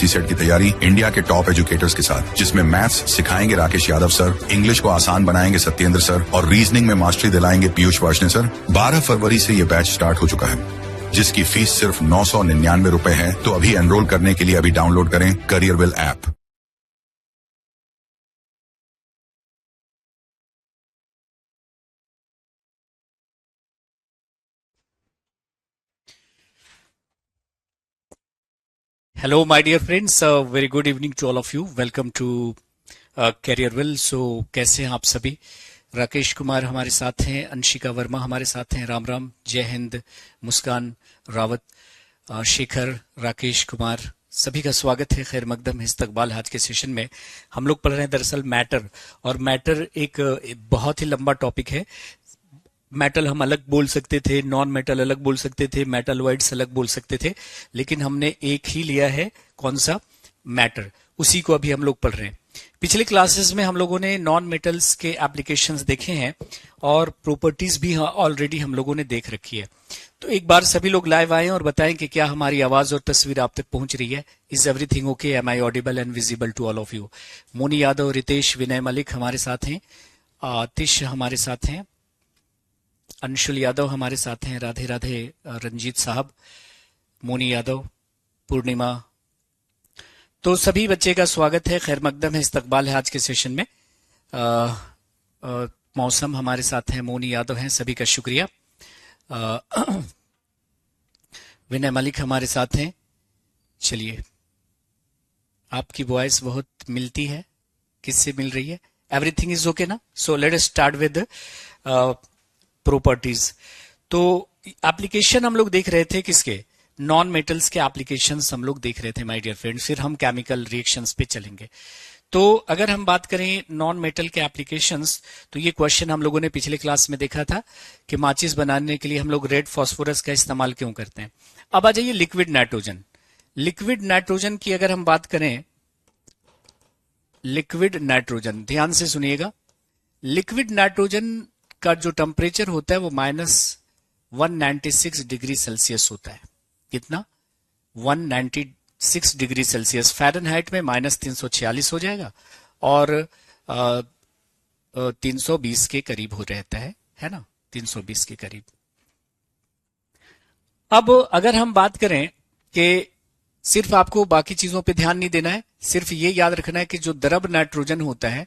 CSAT की तैयारी India के टॉप एजुकेटर्स के साथ, जिसमें मैथ्स सिखाएंगे राकेश यादव सर, इंग्लिश को आसान बनाएंगे सत्येंद्र सर और रीजनिंग में मास्टरी दिलाएंगे पीयूष वार्ष्णे सर। 12 फरवरी से ये बैच स्टार्ट हो चुका है, जिसकी फीस सिर्फ 999 रुपए है। तो अभी एनरोल करने के लिए अभी डाउनलोड करें करियरविल app. Hello, my dear friends. Very good evening to all of you. Welcome to Careerville. So, कैसे हैं आप सभी? राकेश कुमार हमारे साथ हैं, अंशिका वर्मा हमारे साथ हैं। राम राम, जय हिंद, मुस्कान रावत, शेखर, राकेश कुमार, सभी का स्वागत है। खैर मकदम इस्तकबाल। आज के सेशन में हम लोग पढ़ रहे हैं दरअसल मैटर, और मैटर एक बहुत ही लंबा टॉपिक है। मेटल हम अलग बोल सकते थे, नॉन मेटल अलग बोल सकते थे, मेटलॉइड्स अलग बोल सकते थे, लेकिन हमने एक ही लिया है, कौन सा? मैटर। उसी को अभी हम लोग पढ़ रहे हैं। पिछले क्लासेस में हम लोगों ने नॉन मेटल्स के एप्लीकेशंस देखे हैं और प्रॉपर्टीज भी ऑलरेडी हम लोगों ने देख रखी है। तो एक बार सभी लोग लाइव आए और बताएं कि क्या हमारी आवाज और तस्वीर आप तक पहुंच रही है। Is everything okay? Am I audible and visible to all of you? Moni Yadav, Ritesh, Vinay Malik हमारे साथ हैं, आतिश हमारे साथ हैं, अंशुल यादव हमारे साथ हैं, राधे राधे रंजीत साहब, मोनी यादव, पूर्णिमा। तो सभी बच्चे का स्वागत है। खैर मकदम है, इस्तकबाल है आज के सेशन में। मौसम हमारे साथ हैं, मोनी यादव हैं, सभी का शुक्रिया। विनय मलिक हमारे साथ हैं। चलिए, आपकी वॉइस बहुत मिलती है, किससे मिल रही है? एवरीथिंग इज ओके ना? So let us start with properties. तो एप्लीकेशन हम लोग देख रहे थे किसके? नॉन मेटल्स के एप्लीकेशंस हम लोग देख रहे थे माय डियर फ्रेंड्स। फिर हम केमिकल रिएक्शंस पे चलेंगे। तो अगर हम बात करें नॉन मेटल के एप्लीकेशंस, तो ये क्वेश्चन हम लोगों ने पिछले क्लास में देखा था कि माचिस बनाने के लिए हम लोग रेड फास्फोरस का इस्तेमाल क्यों करते हैं। अब आ जाइए लिक्विड नाइट्रोजन। लिक्विड नाइट्रोजन की अगर हम बात करें, लिक्विड नाइट्रोजन, ध्यान से सुनिएगा। लिक्विड नाइट्रोजन का जो टेम्परेचर होता है वो -196 डिग्री सेल्सियस होता है। कितना? 196 डिग्री सेल्सियस। फ़ारेनहाइट में -346 हो जाएगा और 320 के करीब हो रहता है ना? 320 के करीब। अब अगर हम बात करें कि सिर्फ आपको बाकी चीजों पे ध्यान नहीं देना है, सिर्फ ये याद रखना है कि जो द्रव नाइट्रोजन होता है,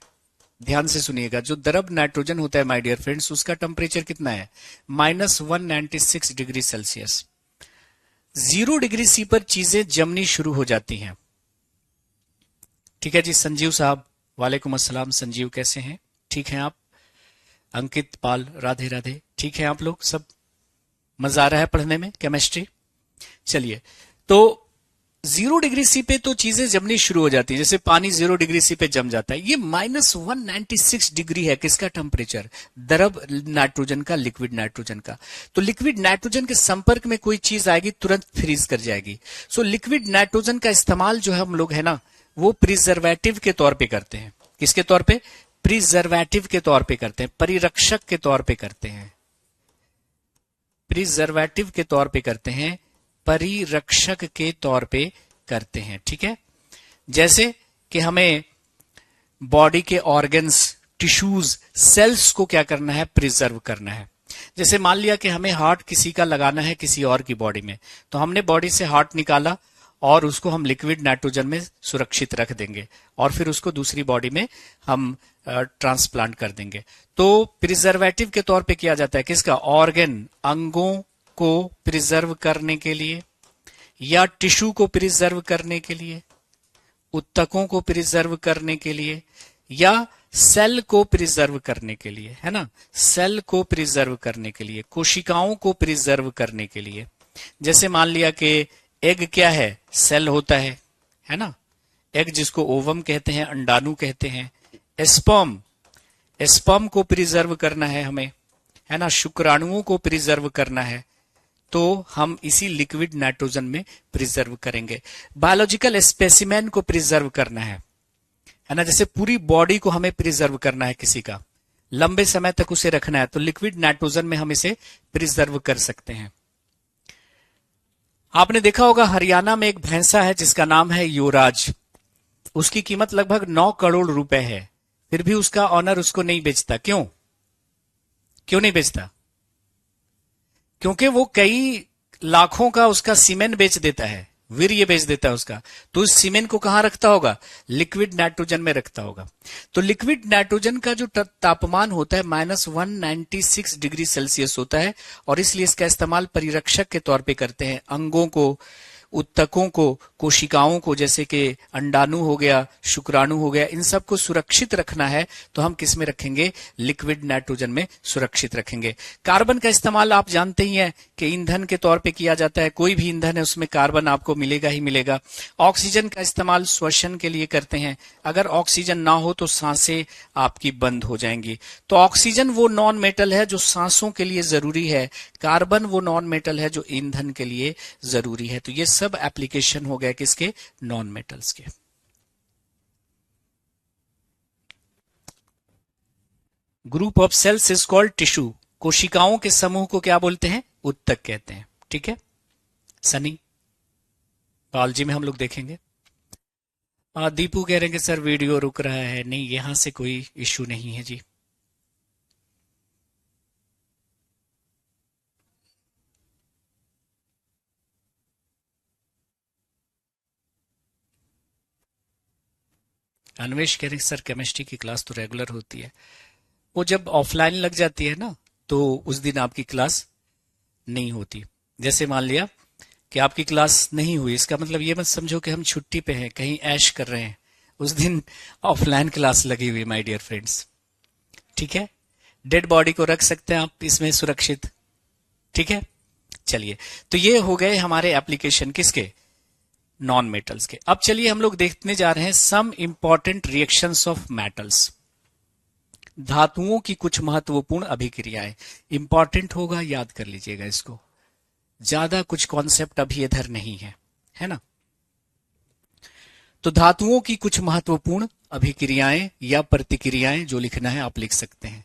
ध्यान से सुनिएगा, जो द्रव नाइट्रोजन होता है माय डियर फ्रेंड्स, उसका टेम्परेचर कितना है? -196 डिग्री सेल्सियस। 0 डिग्री सी पर चीजें जमनी शुरू हो जाती हैं। ठीक है जी। संजीव साहब, वालेकुम अस्सलाम। संजीव कैसे हैं? ठीक हैं आप? अंकित पाल, राधे राधे। ठीक है आप लोग सब? मजा आ रहा है पढ़ने में केमिस्ट्री? चलिए, तो 0 डिग्री सी पे तो चीजें जमनी शुरू हो जाती है, जैसे पानी 0 डिग्री सी पे जम जाता है। ये -196 डिग्री है किसका टेम्परेचर? द्रव नाइट्रोजन का, लिक्विड नाइट्रोजन का। तो लिक्विड नाइट्रोजन के संपर्क में कोई चीज आएगी, तुरंत फ्रीज कर जाएगी। सो लिक्विड नाइट्रोजन का इस्तेमाल जो है हम लोग है ना, वो प्रिजर्वेटिव के तौर पर करते हैं। किसके तौर पर? प्रिजर्वेटिव के तौर पर करते हैं, परिरक्षक के तौर पर करते हैं, प्रिजर्वेटिव के तौर पर करते हैं, परिरक्षक के तौर पे करते हैं। ठीक है। जैसे कि हमें बॉडी के ऑर्गन्स, टिश्यूज, सेल्स को क्या करना है? प्रिजर्व करना है। जैसे मान लिया कि हमें हार्ट किसी का लगाना है किसी और की बॉडी में, तो हमने बॉडी से हार्ट निकाला और उसको हम लिक्विड नाइट्रोजन में सुरक्षित रख देंगे और फिर उसको दूसरी बॉडी में हम ट्रांसप्लांट कर देंगे। तो प्रिजर्वेटिव के तौर पे किया जाता है किसका? ऑर्गन, अंगों को प्रिजर्व करने के लिए, या टिश्यू को प्रिजर्व करने के लिए, उत्तकों को प्रिजर्व करने के लिए, या सेल को प्रिजर्व करने के लिए, है ना? सेल को प्रिजर्व करने के लिए, कोशिकाओं को प्रिजर्व करने के लिए। जैसे मान लिया कि एग क्या है? सेल होता है ना? एग जिसको ओवम कहते हैं, अंडाणु कहते हैं। स्पर्म, स्पर्म को प्रिजर्व करना है हमें, है ना? शुक्राणुओं को प्रिजर्व करना है, तो हम इसी लिक्विड नाइट्रोजन में प्रिजर्व करेंगे। बायोलॉजिकल स्पेसिमेन को प्रिजर्व करना है ना? जैसे पूरी बॉडी को हमें प्रिजर्व करना है किसी का, लंबे समय तक उसे रखना है, तो लिक्विड नाइट्रोजन में हम इसे प्रिजर्व कर सकते हैं। आपने देखा होगा हरियाणा में एक भैंसा है जिसका नाम है युवराज। उसकी कीमत लगभग 9 करोड़ रुपए है, फिर भी उसका ऑनर उसको नहीं बेचता। क्यों क्यों नहीं बेचता? क्योंकि वो कई लाखों का उसका सीमेंट बेच देता है, वीर्य बेच देता है उसका। तो उस सीमेंट को कहां रखता होगा? लिक्विड नाइट्रोजन में रखता होगा। तो लिक्विड नाइट्रोजन का जो तापमान होता है -196 डिग्री सेल्सियस होता है, और इसलिए इसका इस्तेमाल परिरक्षक के तौर पे करते हैं। अंगों को, उत्तकों को, कोशिकाओं को, जैसे कि अंडाणु हो गया, शुक्राणु हो गया, इन सबको सुरक्षित रखना है तो हम किस में रखेंगे? लिक्विड नाइट्रोजन में सुरक्षित रखेंगे। कार्बन का इस्तेमाल आप जानते ही हैं कि ईंधन के तौर पे किया जाता है। कोई भी ईंधन है उसमें कार्बन आपको मिलेगा ही मिलेगा। ऑक्सीजन का इस्तेमाल श्वसन के लिए करते हैं। अगर ऑक्सीजन ना हो तो सांसें आपकी बंद हो जाएंगी। तो ऑक्सीजन वो नॉन मेटल है जो सांसों के लिए जरूरी है, कार्बन वो नॉन मेटल है जो ईंधन के लिए जरूरी है। तो ये सब एप्लीकेशन हो गए किसके? नॉन मेटल्स के। Group of cells is called tissue. कोशिकाओं के समूह को क्या बोलते हैं? उत्तक कहते हैं। ठीक है सनी, बायोलॉजी में हम लोग देखेंगे। दीपू कह रहे हैं कि सर वीडियो रुक रहा है। नहीं, यहां से कोई इश्यू नहीं है जी। अन्वेष कह रहे हैं सर केमिस्ट्री की क्लास तो रेगुलर होती है। वो जब ऑफलाइन लग जाती है ना तो उस दिन आपकी क्लास नहीं होती। जैसे मान लिया कि आपकी क्लास नहीं हुई, इसका मतलब ये मत समझो कि हम छुट्टी पे हैं, कहीं ऐश कर रहे हैं। उस दिन ऑफलाइन क्लास लगी हुई माय डियर फ्रेंड्स। ठीक है, डेड बॉडी को रख सकते हैं आप इसमें सुरक्षित। ठीक है, चलिए, तो ये हो गए हमारे एप्लीकेशन किसके? नॉन मेटल्स के। अब चलिए हम लोग देखने जा रहे हैं some important reactions of metals. धातुओं की कुछ महत्वपूर्ण अभिक्रियाएं। इंपॉर्टेंट होगा, याद कर लीजिएगा इसको। ज्यादा कुछ कॉन्सेप्ट अभी इधर नहीं है ना? तो धातुओं की कुछ महत्वपूर्ण अभिक्रियाएं या प्रतिक्रियाएं जो लिखना है आप लिख सकते हैं।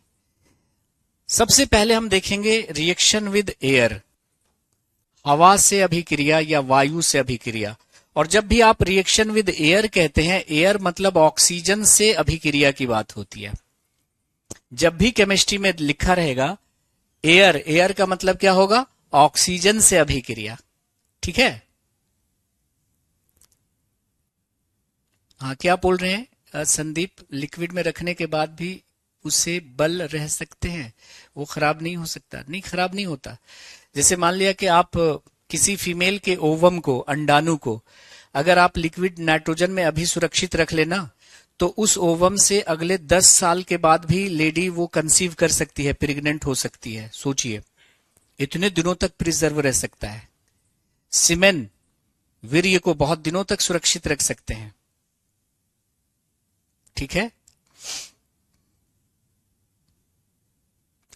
सबसे पहले हम देखेंगे रिएक्शन विद एयर, हवा से अभिक्रिया या वायु से अभिक्रिया। और जब भी आप रिएक्शन विद एयर कहते हैं, एयर मतलब ऑक्सीजन से अभिक्रिया की बात होती है। जब भी केमिस्ट्री में लिखा रहेगा एयर, एयर का मतलब क्या होगा? ऑक्सीजन से अभिक्रिया। ठीक है, हाँ क्या बोल रहे हैं संदीप? लिक्विड में रखने के बाद भी उसे बल रह सकते हैं, वो खराब नहीं हो सकता? नहीं, खराब नहीं होता। जैसे मान लिया कि आप किसी फीमेल के ओवम को, अंडाणु को, अगर आप लिक्विड नाइट्रोजन में अभी सुरक्षित रख लेना तो उस ओवम से अगले 10 साल के बाद भी लेडी वो कंसीव कर सकती है, प्रेग्नेंट हो सकती है। सोचिए, इतने दिनों तक प्रिजर्व रह सकता है। सीमेन, वीर्य को बहुत दिनों तक सुरक्षित रख सकते हैं। ठीक है,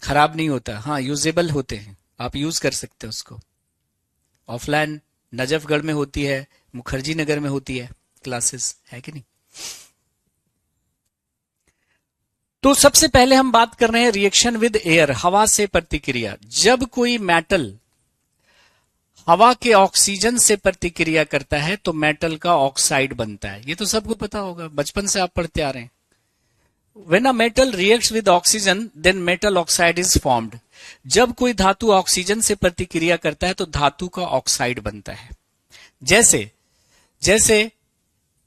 खराब नहीं होता। हाँ, यूजेबल होते हैं, आप यूज कर सकते हैं उसको। ऑफलाइन नजफगढ़ में होती है, मुखर्जी नगर में होती है क्लासेस, है कि नहीं? तो सबसे पहले हम बात कर रहे हैं रिएक्शन विद एयर, हवा से प्रतिक्रिया। जब कोई मेटल हवा के ऑक्सीजन से प्रतिक्रिया करता है तो मेटल का ऑक्साइड बनता है। ये तो सबको पता होगा, बचपन से आप पढ़ते आ रहे हैं। When a metal reacts with oxygen, then metal oxide is formed. जब कोई धातु ऑक्सीजन से प्रतिक्रिया करता है तो धातु का ऑक्साइड बनता है। जैसे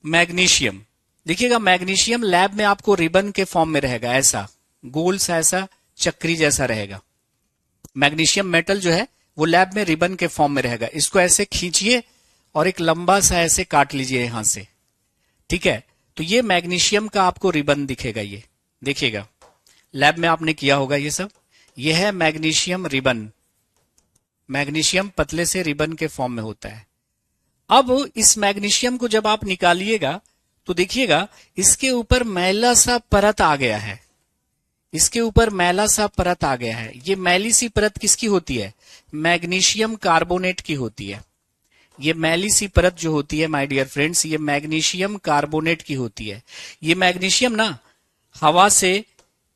मैग्नीशियम। देखिएगा, मैग्नीशियम लैब में आपको रिबन के फॉर्म में रहेगा, ऐसा गोल सा, ऐसा चक्री जैसा रहेगा। मैग्नीशियम मेटल जो है वो लैब में रिबन के फॉर्म में रहेगा। इसको ऐसे खींचिए और एक लंबा सा ऐसे काट लीजिए यहां से। ठीक है, तो ये मैग्नीशियम का आपको रिबन दिखेगा। ये देखिएगा, लैब में आपने किया होगा ये सब। ये है मैग्नीशियम रिबन। मैग्नीशियम पतले से रिबन के फॉर्म में होता है। अब इस मैग्नीशियम को जब आप निकालिएगा तो देखिएगा इसके ऊपर मैला सा परत आ गया है। इसके ऊपर मैला सा परत आ गया है। ये मैली सी परत किसकी होती है? मैग्नीशियम कार्बोनेट की होती है। ये मैली सी परत जो होती है माय डियर फ्रेंड्स, ये मैग्नीशियम कार्बोनेट की होती है। ये मैग्नीशियम ना हवा से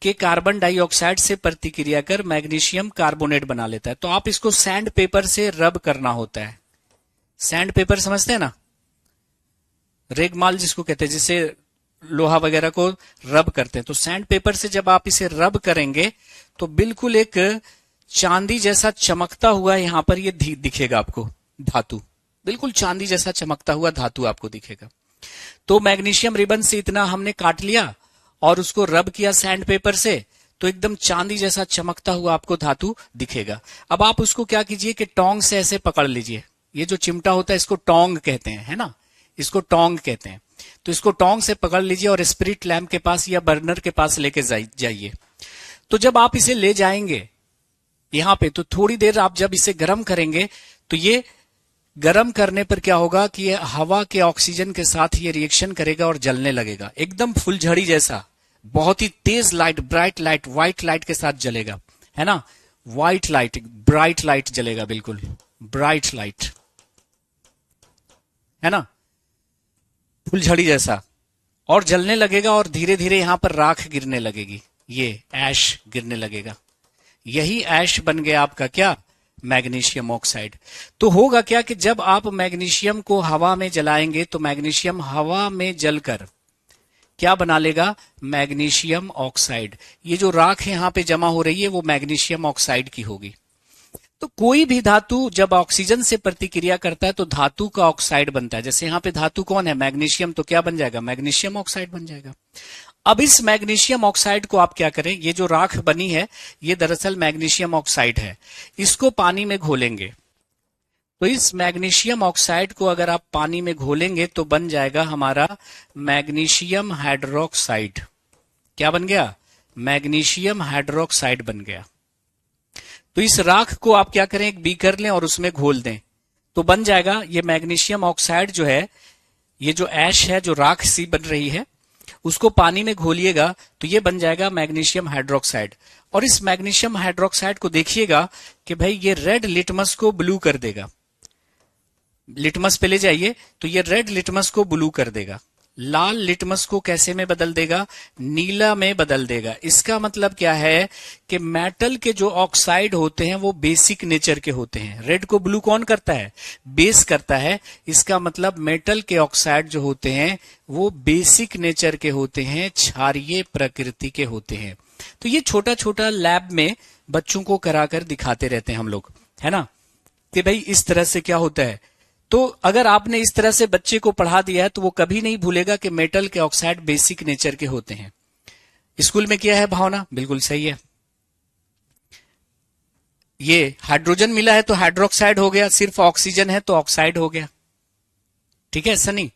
के कार्बन डाइऑक्साइड से प्रतिक्रिया कर मैग्नीशियम कार्बोनेट बना लेता है। तो आप इसको सैंड पेपर से रब करना होता है। सैंड पेपर समझते हैं ना, रेगमाल जिसको कहते हैं, जिसे लोहा वगैरह को रब करते हैं। तो सैंड पेपर से जब आप इसे रब करेंगे तो बिल्कुल एक चांदी जैसा चमकता हुआ यहां पर ये दिखेगा आपको धातु, बिल्कुल चांदी जैसा चमकता हुआ धातु आपको दिखेगा। तो मैग्नीशियम रिबन से इतना हमने काट लिया और उसको रब किया सैंड पेपर से, तो एकदम चांदी जैसा चमकता हुआ आपको धातु दिखेगा। अब आप उसको क्या कीजिए कि टोंग से ऐसे पकड़ लीजिए। ये जो चिमटा होता है इसको टोंग कहते हैं, है ना, इसको टोंग कहते हैं। तो इसको टोंग से पकड़ लीजिए और स्पिरिट लैम्प के पास या बर्नर के पास लेके जाइए। तो जब आप इसे ले जाएंगे यहां पे, तो थोड़ी देर आप जब इसे गर्म करेंगे तो ये गर्म करने पर क्या होगा कि ये हवा के ऑक्सीजन के साथ ये रिएक्शन करेगा और जलने लगेगा, एकदम फुलझड़ी जैसा, बहुत ही तेज light, bright light, white light के साथ जलेगा, है ना, व्हाइट लाइट, ब्राइट लाइट जलेगा, बिल्कुल ब्राइट लाइट, है ना, फुलझड़ी जैसा, और जलने लगेगा और धीरे धीरे यहां पर राख गिरने लगेगी, ये ऐश गिरने लगेगा। यही ऐश बन गया आपका क्या, मैग्नीशियम ऑक्साइड। तो होगा क्या कि जब आप मैग्नीशियम को हवा में जलाएंगे तो मैग्नीशियम हवा में जलकर क्या बना लेगा, मैग्नीशियम ऑक्साइड। ये जो राख यहां पे जमा हो रही है वो मैग्नीशियम ऑक्साइड की होगी। तो कोई भी धातु जब ऑक्सीजन से प्रतिक्रिया करता है तो धातु का ऑक्साइड बनता है। जैसे यहां पे धातु कौन है, मैग्नीशियम, तो क्या बन जाएगा, मैग्नीशियम ऑक्साइड बन जाएगा। अब इस मैग्नीशियम ऑक्साइड को आप क्या करें, ये जो राख बनी है ये दरअसल मैग्नीशियम ऑक्साइड है, इसको पानी में घोलेंगे। तो इस मैग्नीशियम ऑक्साइड को अगर आप पानी में घोलेंगे तो बन जाएगा हमारा मैग्नीशियम हाइड्रोक्साइड। क्या बन गया, मैग्नीशियम हाइड्रोक्साइड बन गया। तो इस राख को आप क्या करें, एक बीकर लें और उसमें घोल दें, तो बन जाएगा ये मैग्नीशियम ऑक्साइड जो है, ये जो ऐश है, जो राख सी बन रही है, उसको पानी में घोलिएगा तो ये बन जाएगा मैग्नीशियम हाइड्रोक्साइड। और इस मैग्नीशियम हाइड्रोक्साइड को देखिएगा कि भाई ये रेड लिटमस को ब्लू कर देगा। लिटमस पे ले जाइए तो ये रेड लिटमस को ब्लू कर देगा, लाल लिटमस को कैसे में बदल देगा, नीला में बदल देगा। इसका मतलब क्या है कि मेटल के जो ऑक्साइड होते हैं वो बेसिक नेचर के होते हैं। रेड को ब्लू कौन करता है, बेस करता है। इसका मतलब मेटल के ऑक्साइड जो होते हैं वो बेसिक नेचर के होते हैं, क्षारीय प्रकृति के होते हैं। तो ये छोटा छोटा लैब में बच्चों को कराकर दिखाते रहते हैं हम लोग, है ना, कि भाई इस तरह से क्या होता है। तो अगर आपने इस तरह से बच्चे को पढ़ा दिया है तो वो कभी नहीं भूलेगा कि मेटल के ऑक्साइड बेसिक नेचर के होते हैं। स्कूल में किया है भावना, बिल्कुल सही है। ये हाइड्रोजन मिला है तो हाइड्रोक्साइड हो गया, सिर्फ ऑक्सीजन है तो ऑक्साइड हो गया, ठीक है सनी।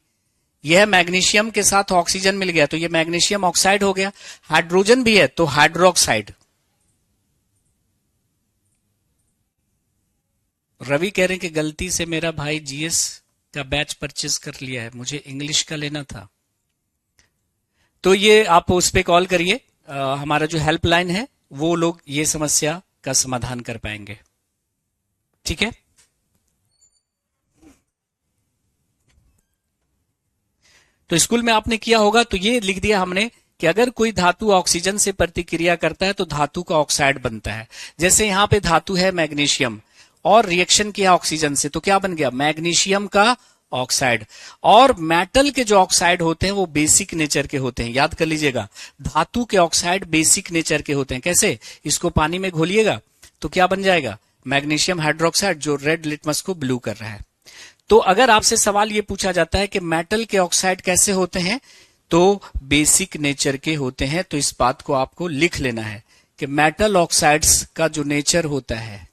यह मैग्नीशियम के साथ ऑक्सीजन मिल गया तो ये मैग्नीशियम ऑक्साइड हो गया। हाइड्रोजन भी है तो हाइड्रोक्साइड। रवि कह रहे हैं कि गलती से मेरा भाई जीएस का बैच परचेज कर लिया है, मुझे इंग्लिश का लेना था। तो ये आप उस पर कॉल करिए, हमारा जो हेल्पलाइन है वो लोग ये समस्या का समाधान कर पाएंगे, ठीक है। तो स्कूल में आपने किया होगा तो ये लिख दिया हमने कि अगर कोई धातु ऑक्सीजन से प्रतिक्रिया करता है तो धातु का ऑक्साइड बनता है। जैसे यहां पे धातु है मैग्नीशियम और रिएक्शन किया ऑक्सीजन से तो क्या बन गया, मैग्नीशियम का ऑक्साइड। और मेटल के जो ऑक्साइड होते हैं वो बेसिक नेचर के होते हैं, याद कर लीजिएगा। धातु के ऑक्साइड बेसिक नेचर के होते हैं। कैसे, इसको पानी में घोलिएगा तो क्या बन जाएगा, मैग्नीशियम हाइड्रोक्साइड, जो रेड लिटमस को ब्लू कर रहा है। तो अगर आपसे सवाल ये पूछा जाता है कि मेटल के ऑक्साइड कैसे होते हैं, तो बेसिक नेचर के होते हैं। तो इस बात को आपको लिख लेना है कि मेटल ऑक्साइड्स का जो नेचर होता है,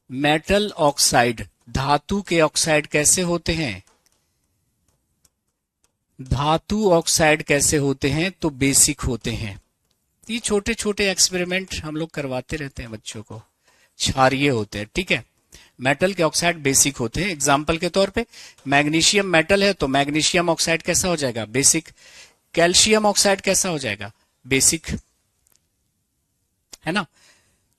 मेटल ऑक्साइड, धातु के ऑक्साइड कैसे होते हैं, धातु ऑक्साइड कैसे होते हैं, तो बेसिक होते हैं। ये छोटे छोटे एक्सपेरिमेंट हम लोग करवाते रहते हैं बच्चों को, क्षारीय होते हैं, ठीक है। मेटल के ऑक्साइड बेसिक होते हैं। एग्जाम्पल के तौर पे मैग्नीशियम मेटल है तो मैग्नीशियम ऑक्साइड कैसा हो जाएगा, बेसिक। कैल्शियम ऑक्साइड कैसा हो जाएगा, बेसिक, है ना।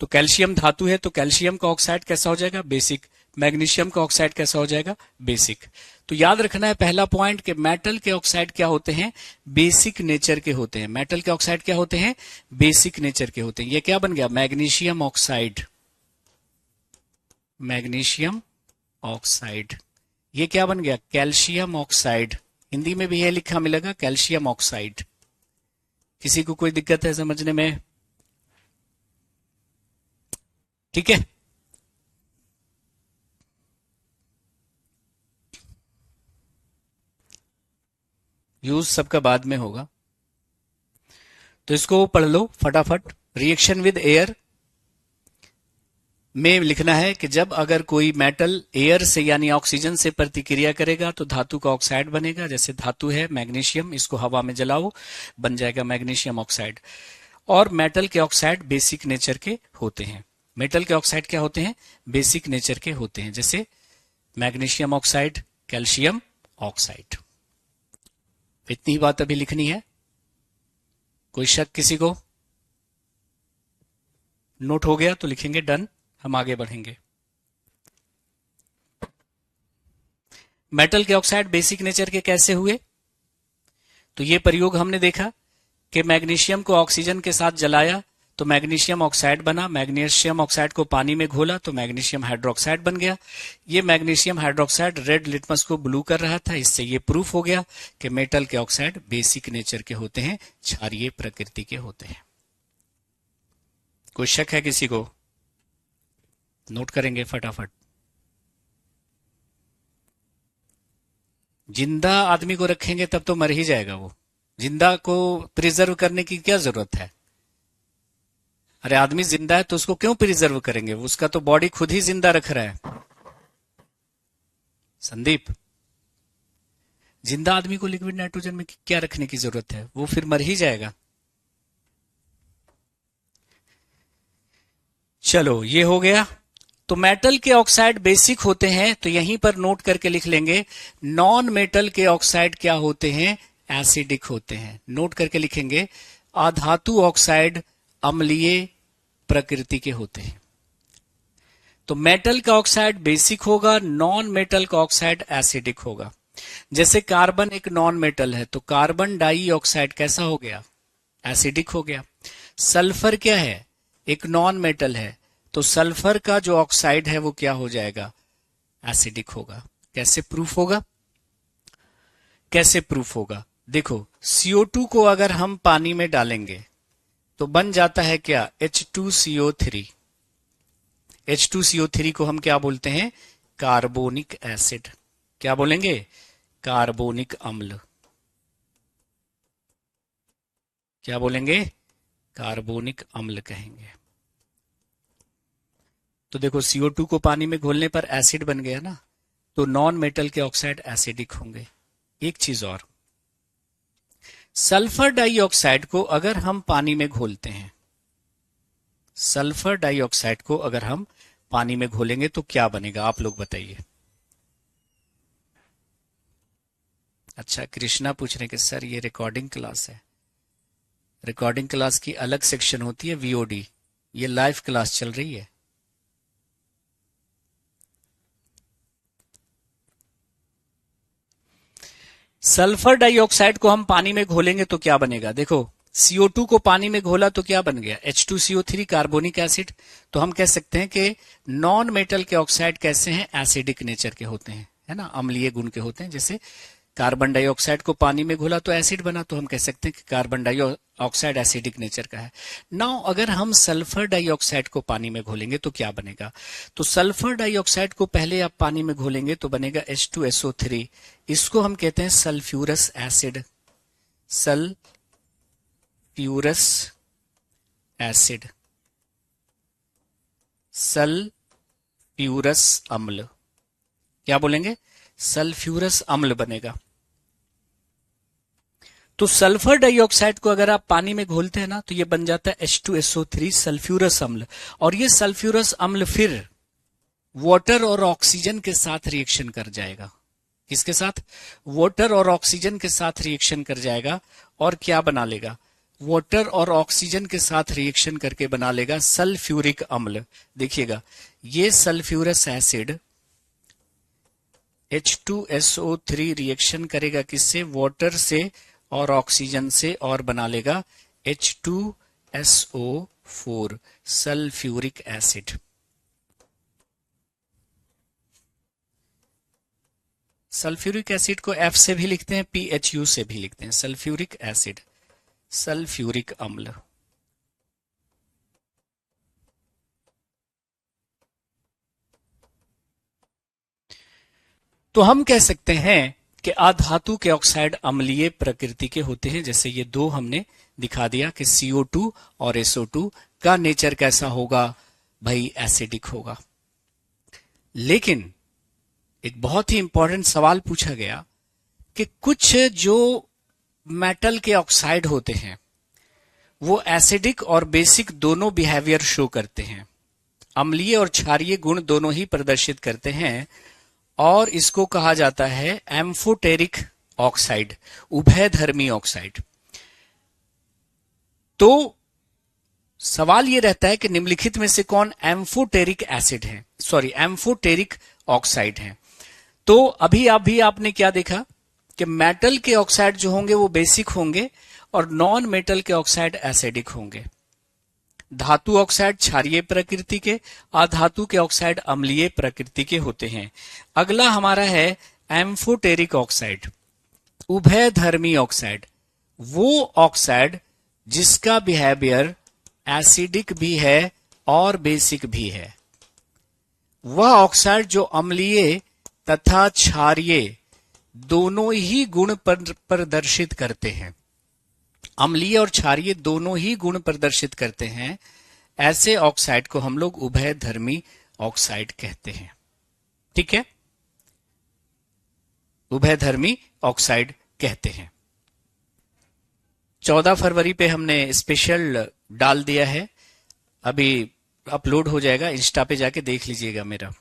तो कैल्शियम धातु है तो कैल्शियम का ऑक्साइड कैसा हो जाएगा, बेसिक। मैग्नीशियम का ऑक्साइड कैसा हो जाएगा, बेसिक। तो याद रखना है पहला पॉइंट कि मेटल के ऑक्साइड क्या होते हैं, बेसिक नेचर के होते हैं। मेटल के ऑक्साइड क्या होते हैं, बेसिक नेचर के होते हैं। ये क्या बन गया, मैग्नीशियम ऑक्साइड, मैग्नीशियम ऑक्साइड। ये क्या बन गया? Calcium oxide. हिंदी में भी ये लिखा मिलेगा कैल्शियम ऑक्साइड। किसी को कोई दिक्कत है समझने में? ठीक है, यूज सबका बाद में होगा, तो इसको पढ़ लो फटाफट। रिएक्शन विद एयर में लिखना है कि जब अगर कोई मेटल एयर से यानी ऑक्सीजन से प्रतिक्रिया करेगा तो धातु का ऑक्साइड बनेगा। जैसे धातु है मैग्नीशियम, इसको हवा में जलाओ, बन जाएगा मैग्नीशियम ऑक्साइड। और मेटल के ऑक्साइड बेसिक नेचर के होते हैं। मेटल के ऑक्साइड क्या होते हैं? बेसिक नेचर के होते हैं, जैसे मैग्नीशियम ऑक्साइड, कैल्शियम ऑक्साइड। इतनी बात अभी लिखनी है। कोई शक किसी को? नोट हो गया तो लिखेंगे डन, हम आगे बढ़ेंगे। मेटल के ऑक्साइड बेसिक नेचर के कैसे हुए? तो ये प्रयोग हमने देखा कि मैग्नीशियम को ऑक्सीजन के साथ जलाया तो मैग्नीशियम ऑक्साइड बना। मैग्नीशियम ऑक्साइड को पानी में घोला तो मैग्नीशियम हाइड्रोक्साइड बन गया। ये मैग्नीशियम हाइड्रोक्साइड रेड लिटमस को ब्लू कर रहा था। इससे ये प्रूफ हो गया कि मेटल के ऑक्साइड बेसिक नेचर के होते हैं, क्षारीय प्रकृति के होते हैं। कोई शक है किसी को? नोट करेंगे फटाफट। जिंदा आदमी को रखेंगे तब तो मर ही जाएगा वो। जिंदा को प्रिजर्व करने की क्या जरूरत है? अरे आदमी जिंदा है तो उसको क्यों प्रिजर्व करेंगे? उसका तो बॉडी खुद ही जिंदा रख रहा है। संदीप, जिंदा आदमी को लिक्विड नाइट्रोजन में क्या रखने की जरूरत है? वो फिर मर ही जाएगा। चलो ये हो गया। तो मेटल के ऑक्साइड बेसिक होते हैं, तो यहीं पर नोट करके लिख लेंगे। नॉन मेटल के ऑक्साइड क्या होते हैं? एसिडिक होते हैं। नोट करके लिखेंगे अधातु ऑक्साइड अम्लीय प्रकृति के होते हैं। तो मेटल का ऑक्साइड बेसिक होगा, नॉन मेटल का ऑक्साइड एसिडिक होगा। जैसे कार्बन एक नॉन मेटल है तो कार्बन डाइऑक्साइड कैसा हो गया? एसिडिक हो गया। सल्फर क्या है? एक नॉन मेटल है तो सल्फर का जो ऑक्साइड है वो क्या हो जाएगा? एसिडिक होगा। कैसे प्रूफ होगा? कैसे प्रूफ होगा? देखो, CO2 को अगर हम पानी में डालेंगे तो बन जाता है क्या? H2CO3। H2CO3 को हम क्या बोलते हैं? Carbonic acid. क्या बोलेंगे? कार्बोनिक अम्ल। क्या बोलेंगे? कार्बोनिक अम्ल कहेंगे। तो देखो CO2 को पानी में घोलने पर एसिड बन गया ना, तो नॉन मेटल के ऑक्साइड एसिडिक होंगे। एक चीज और, सल्फर डाइऑक्साइड को अगर हम पानी में घोलते हैं, सल्फर डाइऑक्साइड को अगर हम पानी में घोलेंगे तो क्या बनेगा? आप लोग बताइए। अच्छा, कृष्णा पूछ रहे कि सर ये रिकॉर्डिंग क्लास है। रिकॉर्डिंग क्लास की अलग सेक्शन होती है VOD, ये लाइव क्लास चल रही है। सल्फर डाइऑक्साइड को हम पानी में घोलेंगे तो क्या बनेगा? देखो, CO2 को पानी में घोला तो क्या बन गया? H2CO3 carbonic acid. तो हम कह सकते हैं कि नॉन मेटल के ऑक्साइड कैसे हैं? एसिडिक नेचर के होते हैं, है ना, अम्लीय गुण के होते हैं। जैसे कार्बन डाइऑक्साइड को पानी में घोला तो एसिड बना, तो हम कह सकते हैं कि कार्बन डाइऑक्साइड एसिडिक नेचर का है। नाउ अगर हम सल्फर डाइऑक्साइड को पानी में घोलेंगे तो क्या बनेगा? तो सल्फर डाइऑक्साइड को पहले आप पानी में घोलेंगे तो बनेगा H2SO3। इसको हम कहते हैं sulphurous acid. Sulphurous acid, sulphurous अम्ल। क्या बोलेंगे? सल्फ्यूरस अम्ल बनेगा। तो सल्फर डाइऑक्साइड को अगर आप पानी में घोलते हैं ना तो ये बन जाता है H2SO3 सल्फ्यूरस अम्ल। और ये सल्फ्यूरस अम्ल फिर वाटर और ऑक्सीजन के साथ रिएक्शन कर जाएगा। किसके साथ? वाटर और ऑक्सीजन के साथ रिएक्शन कर जाएगा और क्या बना लेगा? वाटर और ऑक्सीजन के साथ रिएक्शन करके बना लेगा सल्फ्यूरिक अम्ल। देखिएगा, ये सल्फ्यूरस एसिड H2SO3 रिएक्शन करेगा किससे? वाटर से और ऑक्सीजन से, और बना लेगा H2SO4 sulphuric acid. Sulphuric acid को एफ से भी लिखते हैं, PHU से भी लिखते हैं, सल्फ्यूरिक एसिड, सल्फ्यूरिक अम्ल। तो हम कह सकते हैं कि अधातु के ऑक्साइड अम्लीय प्रकृति के होते हैं। जैसे ये दो हमने दिखा दिया कि CO2 और SO2 का नेचर कैसा होगा, भाई एसिडिक होगा। लेकिन एक बहुत ही इंपॉर्टेंट सवाल पूछा गया कि कुछ जो मेटल के ऑक्साइड होते हैं वो एसिडिक और बेसिक दोनों बिहेवियर शो करते हैं, अम्लीय और क्षारीय गुण दोनों ही प्रदर्शित करते हैं, और इसको कहा जाता है एम्फोटेरिक ऑक्साइड, उभयधर्मी ऑक्साइड। तो सवाल यह रहता है कि निम्नलिखित में से कौन एम्फोटेरिक एसिड है, सॉरी एम्फोटेरिक ऑक्साइड है। तो अभी आपने क्या देखा कि मेटल के ऑक्साइड जो होंगे वो बेसिक होंगे और नॉन मेटल के ऑक्साइड एसिडिक होंगे। धातु ऑक्साइड क्षारीय प्रकृति के, अधातु के ऑक्साइड अम्लीय प्रकृति के होते हैं। अगला हमारा है एम्फोटेरिक ऑक्साइड, उभयधर्मी ऑक्साइड, वो ऑक्साइड जिसका बिहेवियर एसिडिक भी है और बेसिक भी है। वह ऑक्साइड जो अम्लीय तथा क्षारीय दोनों ही गुण प्रदर्शित करते हैं, अम्लीय और क्षारीय दोनों ही गुण प्रदर्शित करते हैं, ऐसे ऑक्साइड को हम लोग उभयधर्मी ऑक्साइड कहते हैं। ठीक है, उभयधर्मी ऑक्साइड कहते हैं। 14 फरवरी पे हमने स्पेशल डाल दिया है, अभी अपलोड हो जाएगा, इंस्टा पे जाके देख लीजिएगा मेरा।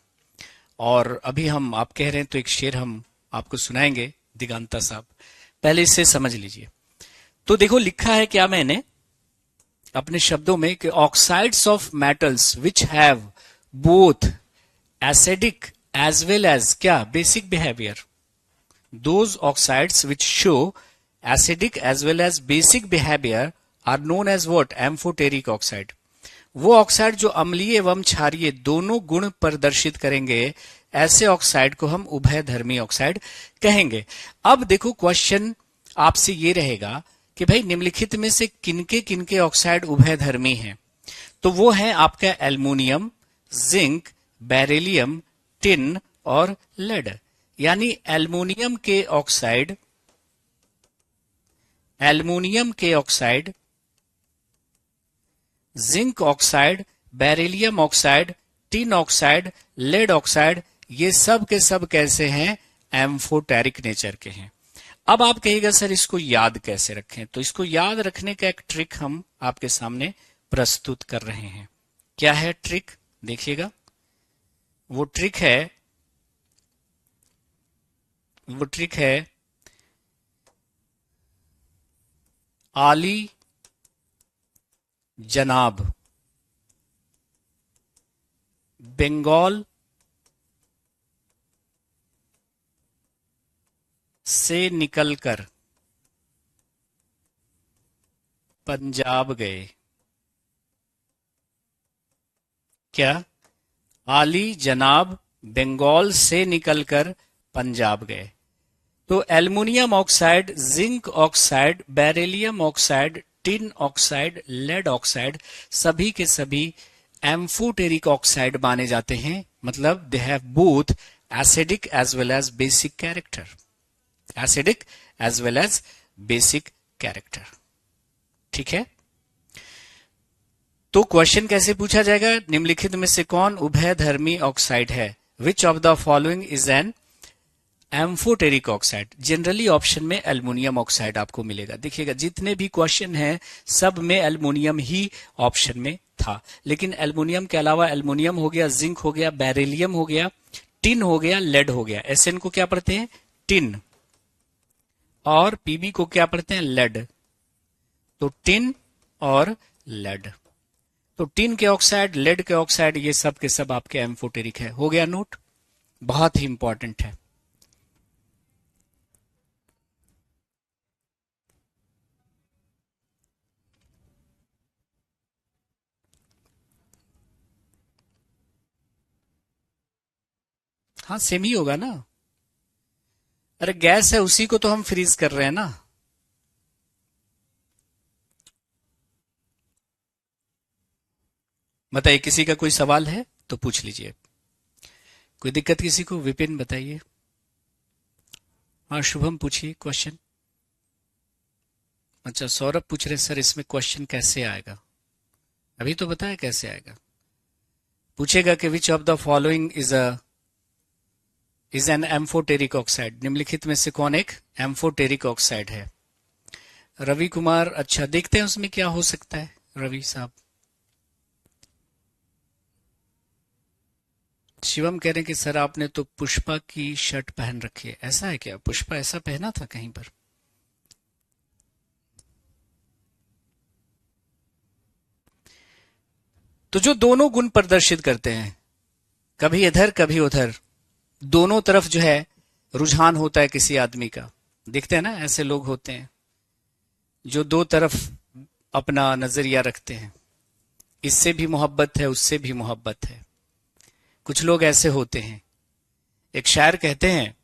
और अभी आप कह रहे हैं तो एक शेर हम आपको सुनाएंगे, दिगांता साहब, पहले इससे समझ लीजिए। तो देखो लिखा है क्या मैंने अपने शब्दों में कि oxides of metals which have both acidic as well as क्या basic behaviour, those oxides which show acidic as well as basic behaviour are known as what, amphoteric oxide. वो ऑक्साइड जो अम्लीय एवं क्षारीय दोनों गुण प्रदर्शित करेंगे, ऐसे ऑक्साइड को हम उभयधर्मी ऑक्साइड कहेंगे। अब देखो क्वेश्चन आपसे ये रहेगा कि भाई निम्नलिखित में से किनके ऑक्साइड उभयधर्मी हैं। तो वो है आपका एल्युमिनियम, जिंक, बेरिलियम, टिन और लेड। यानी एल्युमिनियम के oxide, zinc oxide, beryllium oxide, tin oxide, lead oxide, ये सब के सब कैसे हैं, एम्फोटेरिक नेचर के हैं। अब आप कहिएगा सर इसको याद कैसे रखें, तो इसको याद रखने का एक ट्रिक हम आपके सामने प्रस्तुत कर रहे हैं। क्या है ट्रिक, देखिएगा। वो ट्रिक है आली जनाब बंगाल से निकलकर पंजाब गए। क्या, आली जनाब बंगाल से निकलकर पंजाब गए। तो aluminium oxide, zinc oxide, beryllium oxide, tin oxide, lead oxide सभी के सभी एम्फोटेरिक ऑक्साइड माने जाते हैं। मतलब they have both acidic as well as basic character, acidic as well as basic character. ठीक है, तो क्वेश्चन कैसे पूछा जाएगा, निम्नलिखित में से कौन उभयधर्मी ऑक्साइड है, which of the following is an amphoteric oxide. Generally option में एल्युमिनियम ऑक्साइड आपको मिलेगा। देखिएगा जितने भी क्वेश्चन हैं सब में एल्युमिनियम ही ऑप्शन में था, लेकिन एल्युमिनियम के अलावा एल्युमिनियम हो गया, जिंक हो गया, बेरिलियम हो गया, टिन हो गया, लेड हो गया। एसएन को क्या पढ़ते हैं, टिन, और पीबी को क्या पढ़ते हैं, लेड। तो टिन और लेड, तो टिन के ऑक्साइड, लेड के ऑक्साइड, ये सब के सब आपके एम्फोटेरिक है। हो गया नोट, बहुत ही इंपॉर्टेंट है। हाँ सेम ही होगा ना, अरे गैस है, उसी को तो हम फ्रीज कर रहे हैं ना। बताइए, किसी का कोई सवाल है तो पूछ लीजिए। कोई दिक्कत किसी को? विपिन बताइए। हाँ शुभम पूछिए क्वेश्चन। अच्छा सौरभ पूछ रहे सर इसमें क्वेश्चन कैसे आएगा? अभी तो बताया कैसे आएगा। पूछेगा कि which of the following is an amphoteric oxide, निम्नलिखित में से कौन एक एम्फोटेरिक ऑक्साइड है? रवि कुमार, अच्छा देखते हैं उसमें क्या हो सकता है रवि साहब। शिवम कह रहे हैं कि सर आपने तो पुष्पा की शर्ट पहन रखी है, ऐसा है क्या? पुष्पा ऐसा पहना था कहीं पर? तो जो दोनों गुण प्रदर्शित करते हैं, कभी इधर कभी उधर, दोनों तरफ जो है रुझान होता है किसी आदमी का, देखते हैं ना ऐसे लोग होते हैं जो दो तरफ अपना नजरिया रखते हैं, इससे भी मोहब्बत है उससे भी मोहब्बत है। कुछ लोग ऐसे होते हैं। एक शायर कहते हैं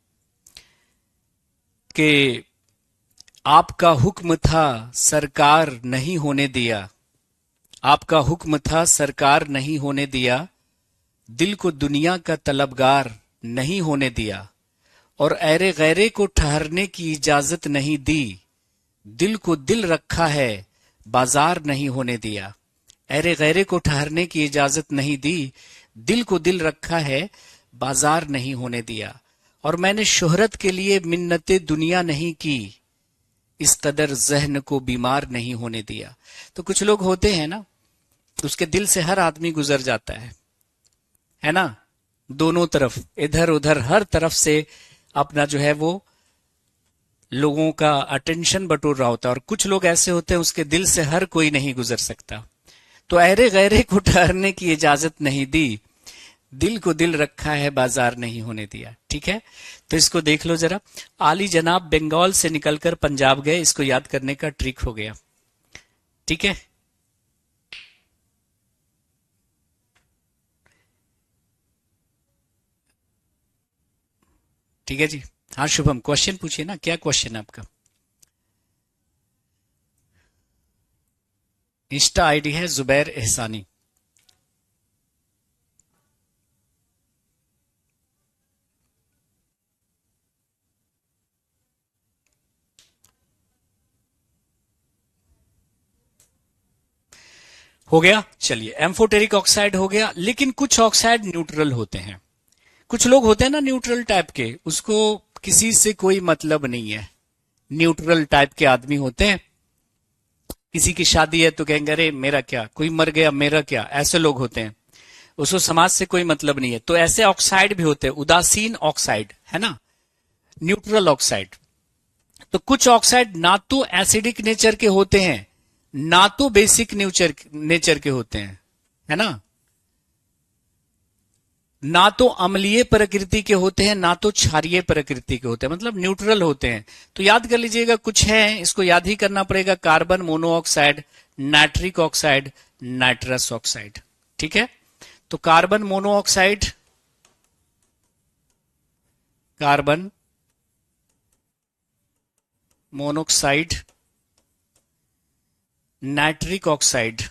कि आपका हुक्म था सरकार नहीं होने दिया, आपका हुक्म था सरकार नहीं होने दिया, दिल को दुनिया का तलबगार नहीं होने दिया, और ऐरे गैरे को ठहरने की इजाजत नहीं दी, दिल को दिल रखा है बाजार नहीं होने दिया। ऐरे गैरे को ठहरने की इजाजत नहीं दी, दिल को दिल रखा है बाजार नहीं होने दिया, और मैंने शोहरत के लिए मिन्नतें दुनिया नहीं की, इस कदर जहन को बीमार नहीं होने दिया। तो कुछ लोग होते हैं ना, उसके दिल से हर आदमी गुजर जाता है ना, दोनों तरफ इधर उधर हर तरफ से अपना जो है वो लोगों का अटेंशन बटोर रहा होता है। और कुछ लोग ऐसे होते हैं उसके दिल से हर कोई नहीं गुजर सकता। तो ऐरे गैरे को ठहरने की इजाजत नहीं दी, दिल को दिल रखा है बाजार नहीं होने दिया। ठीक है, तो इसको देख लो जरा। आली जनाब बंगाल से निकलकर पंजाब गए, इसको याद करने का ट्रिक हो गया। ठीक है, ठीक है जी। हाँ शुभम क्वेश्चन पूछिए ना, क्या क्वेश्चन है आपका? इंस्टा आईडी है जुबैर एहसानी। हो गया, चलिए एम्फोटेरिक ऑक्साइड हो गया। लेकिन कुछ ऑक्साइड न्यूट्रल होते हैं। कुछ लोग होते हैं ना न्यूट्रल टाइप के, उसको किसी से कोई मतलब नहीं है। न्यूट्रल टाइप के आदमी होते हैं, किसी की शादी है तो कहेंगे अरे मेरा क्या, कोई मर गया मेरा क्या, ऐसे लोग होते हैं, उसको समाज से कोई मतलब नहीं है। तो ऐसे ऑक्साइड भी होते हैं, उदासीन ऑक्साइड, है ना, न्यूट्रल ऑक्साइड। तो कुछ ऑक्साइड ना तो एसिडिक नेचर के होते हैं ना तो बेसिक नेचर के होते हैं, है ना, ना तो अम्लीय प्रकृति के होते हैं ना तो क्षारीय प्रकृति के होते हैं, मतलब न्यूट्रल होते हैं। तो याद कर लीजिएगा, कुछ है इसको याद ही करना पड़ेगा। Carbon monoxide, nitric oxide, nitrous oxide. ठीक है, तो carbon monoxide, carbon monoxide, nitric oxide,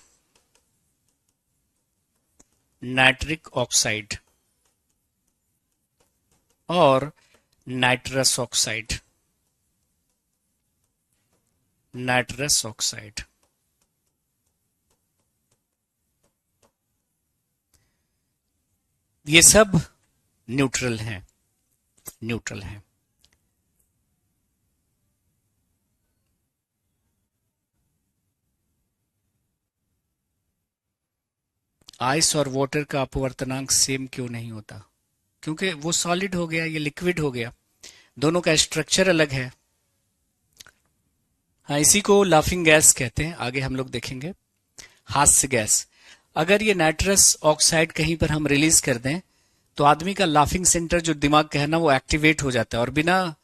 nitric oxide और नाइट्रस ऑक्साइड, नाइट्रस ऑक्साइड। ये सब न्यूट्रल हैं, न्यूट्रल हैं। आइस और वाटर का अपवर्तनांक सेम क्यों नहीं होता? क्योंकि वो सॉलिड हो गया, ये लिक्विड हो गया, दोनों का स्ट्रक्चर अलग है। हाँ, इसी को लाफिंग गैस कहते हैं, आगे हम लोग देखेंगे। हास्य गैस, अगर ये नाइट्रस ऑक्साइड कहीं पर हम रिलीज कर दें तो आदमी का लाफिंग सेंटर जो दिमाग का है ना वो एक्टिवेट हो जाता है और बिना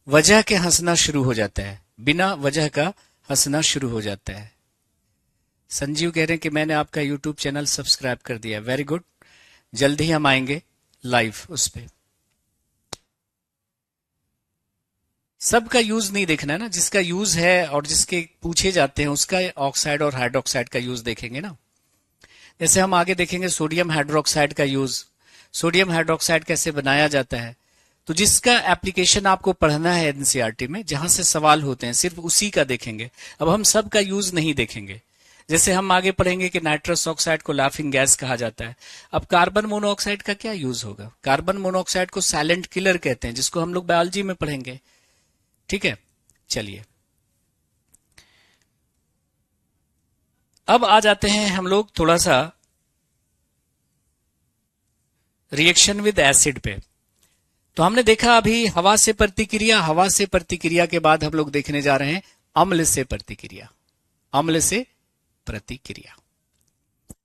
वजह के हंसना शुरू हो जाता है, बिना वजह का हंसना शुरू हो जाता है। संजीव कह रहे हैं कि मैंने आपका यूट्यूब चैनल सब्सक्राइब कर दिया, वेरी गुड, जल्द ही हम आएंगे लाइव उस पे। सबका यूज नहीं देखना है ना, जिसका यूज है और जिसके पूछे जाते हैं उसका ऑक्साइड और हाइड्रोक्साइड का यूज देखेंगे ना। जैसे हम आगे देखेंगे सोडियम हाइड्रोक्साइड का यूज, सोडियम हाइड्रोक्साइड कैसे बनाया जाता है। तो जिसका एप्लीकेशन आपको पढ़ना है एनसीईआरटी में, जहां से सवाल होते हैं सिर्फ उसी का देखेंगे। अब हम सब का यूज नहीं देखेंगे। जैसे हम आगे पढ़ेंगे कि नाइट्रस ऑक्साइड को लाफिंग गैस कहा जाता है। अब कार्बन मोनोऑक्साइड का क्या यूज होगा? कार्बन मोनोऑक्साइड को साइलेंट किलर कहते हैं, जिसको हम लोग बायोलॉजी में पढ़ेंगे। ठीक है, चलिए अब आ जाते हैं हम लोग थोड़ा सा रिएक्शन विद एसिड पे। तो हमने देखा अभी हवा से प्रतिक्रिया, हवा से प्रतिक्रिया के बाद हम लोग देखने जा रहे हैं अम्ल से प्रतिक्रिया। अम्ल से प्रतिक्रिया,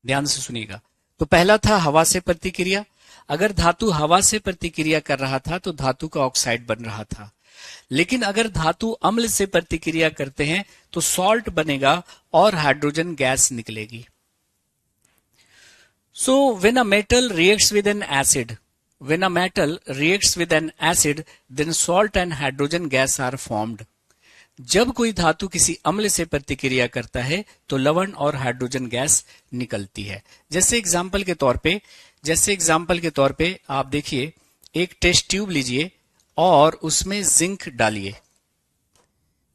ध्यान से सुनिएगा। तो पहला था हवा से प्रतिक्रिया। अगर धातु हवा से प्रतिक्रिया कर रहा था तो धातु का ऑक्साइड बन रहा था। लेकिन अगर धातु अम्ल से प्रतिक्रिया करते हैं तो सॉल्ट बनेगा और हाइड्रोजन गैस निकलेगी। So when a metal reacts with an acid, when a metal reacts with an acid, then salt and hydrogen gas are formed. जब कोई धातु किसी अम्ल से प्रतिक्रिया करता है तो लवण और हाइड्रोजन गैस निकलती है। जैसे एग्जाम्पल के तौर पे आप देखिए, एक टेस्ट ट्यूब लीजिए और उसमें जिंक डालिए।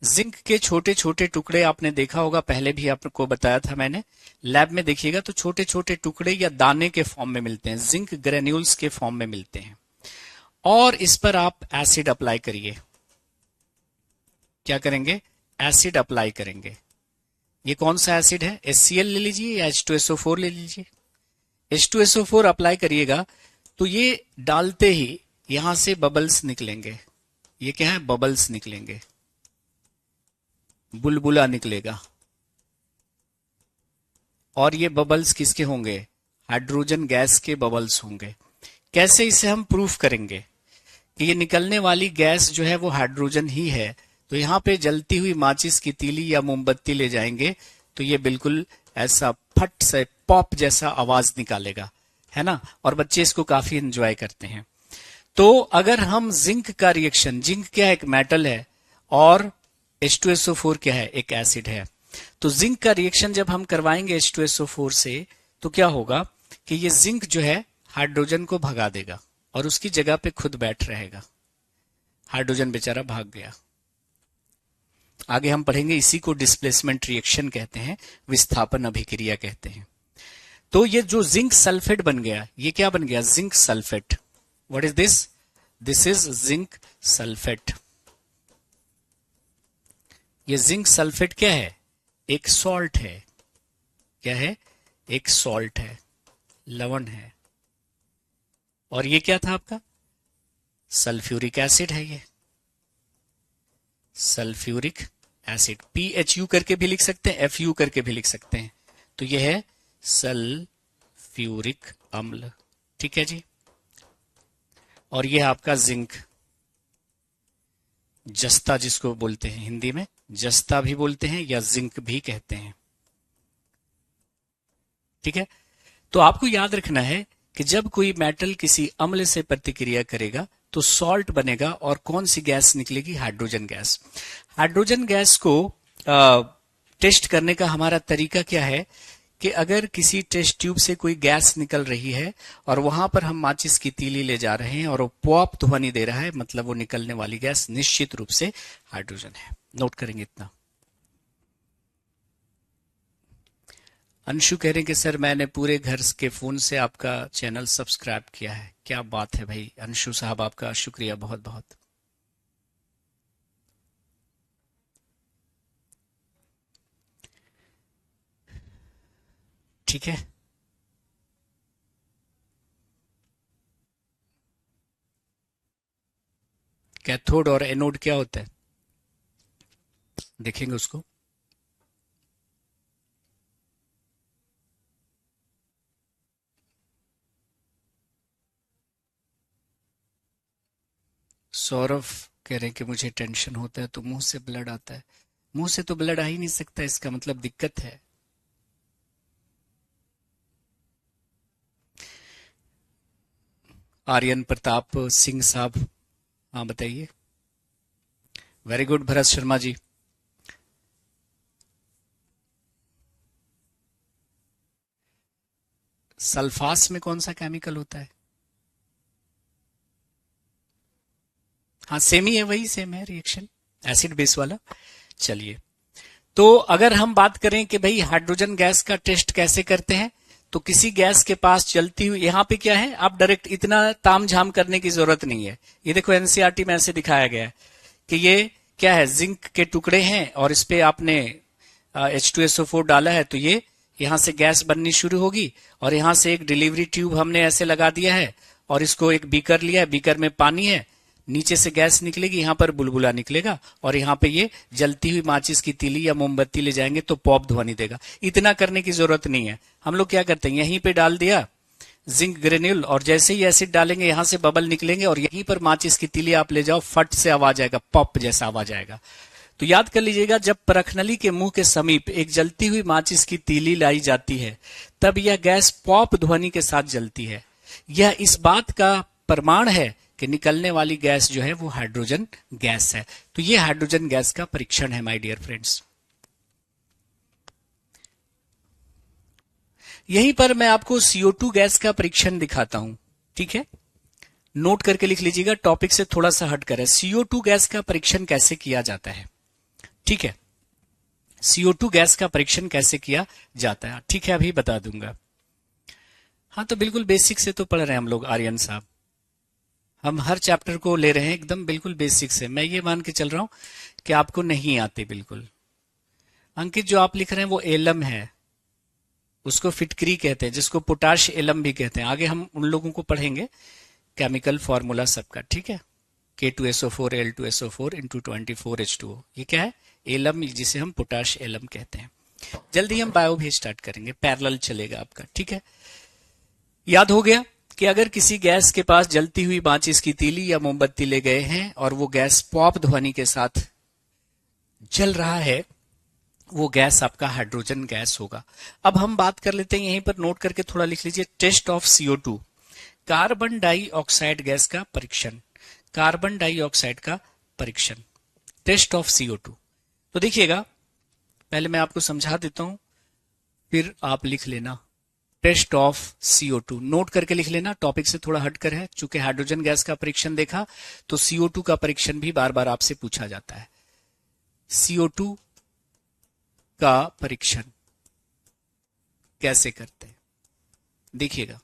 जिंक के छोटे छोटे टुकड़े आपने देखा होगा, पहले भी आपको बताया था मैंने। लैब में देखिएगा तो छोटे छोटे टुकड़े या दाने के फॉर्म में मिलते हैं, जिंक ग्रेन्यूल्स के फॉर्म में मिलते हैं। और इस पर आप एसिड अप्लाई करिए। क्या करेंगे? एसिड अप्लाई करेंगे। ये कौन सा एसिड है? HCl ले लीजिए या H2SO4 ले लीजिए। H2SO4 अप्लाई करिएगा तो ये डालते ही यहां से बबल्स निकलेंगे। ये क्या है? बबल्स निकलेंगे, बुलबुला निकलेगा। और ये बबल्स किसके होंगे? हाइड्रोजन गैस के बबल्स होंगे। कैसे इसे हम प्रूफ करेंगे कि ये निकलने वाली गैस जो है वो हाइड्रोजन ही है? तो यहां पे जलती हुई माचिस की तीली या मोमबत्ती ले जाएंगे तो ये बिल्कुल ऐसा फट से पॉप जैसा आवाज निकालेगा, है ना। और बच्चे इसको काफी एंजॉय करते हैं। तो अगर हम जिंक का रिएक्शन, जिंक क्या है? एक मेटल है, और H2SO4 क्या है? एक एसिड है। तो जिंक का रिएक्शन जब हम करवाएंगे H2SO4 से तो क्या होगा कि ये जिंक जो है हाइड्रोजन को भगा देगा और उसकी जगह पे खुद बैठ रहेगा। हाइड्रोजन बेचारा भाग गया। आगे हम पढ़ेंगे, इसी को डिस्प्लेसमेंट रिएक्शन कहते हैं, विस्थापन अभिक्रिया कहते हैं। तो ये जो जिंक सल्फेट बन गया, ये क्या बन गया? Zinc sulphate. What is this? This is zinc sulphate. ये जिंक सल्फेट क्या है? एक सॉल्ट है। क्या है? एक सॉल्ट है, लवण है। और ये क्या था आपका? सल्फ्यूरिक एसिड है। ये सल्फ्यूरिक एसिड, PHU करके भी लिख सकते हैं, FU करके भी लिख सकते हैं। तो ये है सल्फ्यूरिक अम्ल। ठीक है जी। और ये आपका जिंक, जस्ता जिसको बोलते हैं, हिंदी में जस्ता भी बोलते हैं या जिंक भी कहते हैं। ठीक है। तो आपको याद रखना है कि जब कोई मेटल किसी अम्ल से प्रतिक्रिया करेगा तो सॉल्ट बनेगा और कौन सी गैस निकलेगी? Hydrogen gas. हाइड्रोजन गैस को टेस्ट करने का हमारा तरीका क्या है कि अगर किसी टेस्ट ट्यूब से कोई गैस निकल रही है और वहां पर हम माचिस की तीली ले जा रहे हैं और वो पॉप ध्वनि दे रहा है, मतलब वो निकलने वाली गैस निश्चित रूप से हाइड्रोजन है। नोट करेंगे इतना। अंशु कह रहे हैं कि सर मैंने पूरे घर के फोन से आपका चैनल सब्सक्राइब किया है। क्या बात है भाई अंशु साहब, आपका शुक्रिया बहुत बहुत। ठीक है। कैथोड और एनोड क्या होता है देखेंगे उसको। सौरभ कह रहे हैं कि मुझे टेंशन होता है तो मुंह से ब्लड आता है। मुंह से तो ब्लड आ ही नहीं सकता, इसका मतलब दिक्कत है। आर्यन प्रताप सिंह साहब, हाँ बताइए। Very good Bharat Sharma ji. सल्फास में कौन सा केमिकल होता है? हाँ सेम ही है, वही सेम है रिएक्शन, एसिड बेस वाला। चलिए, तो अगर हम बात करें कि भाई हाइड्रोजन गैस का टेस्ट कैसे करते हैं, तो किसी गैस के पास चलती हुई, यहां पे क्या है, आप डायरेक्ट इतना तामझाम करने की जरूरत नहीं है। ये देखो एनसीईआरटी में ऐसे दिखाया गया है कि ये क्या है, जिंक के टुकड़े हैं और इस पे आपने H2SO4 डाला है, तो ये यहां से गैस बननी शुरू होगी और यहां से एक डिलीवरी ट्यूब हमने ऐसे लगा दिया है और इसको एक बीकर लिया है, बीकर में पानी है, नीचे से गैस निकलेगी, यहां पर बुलबुला निकलेगा और यहां पे ये जलती हुई माचिस की तीली या मोमबत्ती ले जाएंगे तो पॉप ध्वनि देगा। इतना करने की जरूरत नहीं है। हम लोग क्या करते हैं, यहीं पे डाल दिया जिंक ग्रेन्यूल और जैसे ही एसिड डालेंगे यहां से बबल निकलेंगे और यहीं पर माचिस की तीली आप ले जाओ, फट से आवाज आएगा, पॉप जैसा आवाज आएगा। तो याद कर लीजिएगा, जब परखनली के मुंह के समीप एक जलती हुई माचिस की तीली लाई जाती है तब यह गैस पॉप ध्वनि के साथ जलती है। यह इस बात का प्रमाण है कि निकलने वाली गैस जो है वो हाइड्रोजन गैस है। तो ये हाइड्रोजन गैस का परीक्षण है माय डियर फ्रेंड्स। यहीं पर मैं आपको CO2 गैस का परीक्षण दिखाता हूं, ठीक है, नोट करके लिख लीजिएगा, टॉपिक से थोड़ा सा हटकर है। CO2 गैस का परीक्षण कैसे किया जाता है, ठीक है, CO2 गैस का परीक्षण कैसे किया जाता है, ठीक है, अभी बता दूंगा। हाँ तो बिल्कुल बेसिक से तो पढ़ रहे हैं हम लोग आर्यन साहब, हम हर चैप्टर को ले रहे हैं एकदम बिल्कुल बेसिक से। मैं ये मान के चल रहा हूं कि आपको नहीं आते बिल्कुल। अंकित जो आप लिख रहे हैं वो एलम है, उसको फिटकरी कहते हैं, जिसको पोटाश एलम भी कहते हैं। आगे हम उन लोगों को पढ़ेंगे केमिकल फॉर्मूला सबका, ठीक है। K2SO4 L2SO4 into 24H2O, ये क्या है, एलम, जिसे हम पोटाश एलम कहते हैं। जल्दी हम बायो भी स्टार्ट करेंगे, पैरेलल चलेगा आपका, ठीक है। याद हो गया कि अगर किसी गैस के पास जलती हुई माचिस की तीली या मोमबत्ती ले गए हैं और वो गैस पॉप ध्वनि के साथ जल रहा है, वो गैस आपका हाइड्रोजन गैस होगा। अब हम बात कर लेते हैं, यहीं पर नोट करके थोड़ा लिख लीजिए, test of CO2, carbon dioxide gas का परीक्षण, कार्बन डाइऑक्साइड का परीक्षण, टेस्ट ऑफ CO2। तो देखिएगा, पहले मैं आपको समझा देता हूं फिर आप लिख लेना, टेस्ट ऑफ CO2 नोट करके लिख लेना, टॉपिक से थोड़ा हटकर है, चूंकि हाइड्रोजन गैस का परीक्षण देखा तो CO2 का परीक्षण भी बार बार आपसे पूछा जाता है। CO2 का परीक्षण कैसे करते हैं, देखिएगा,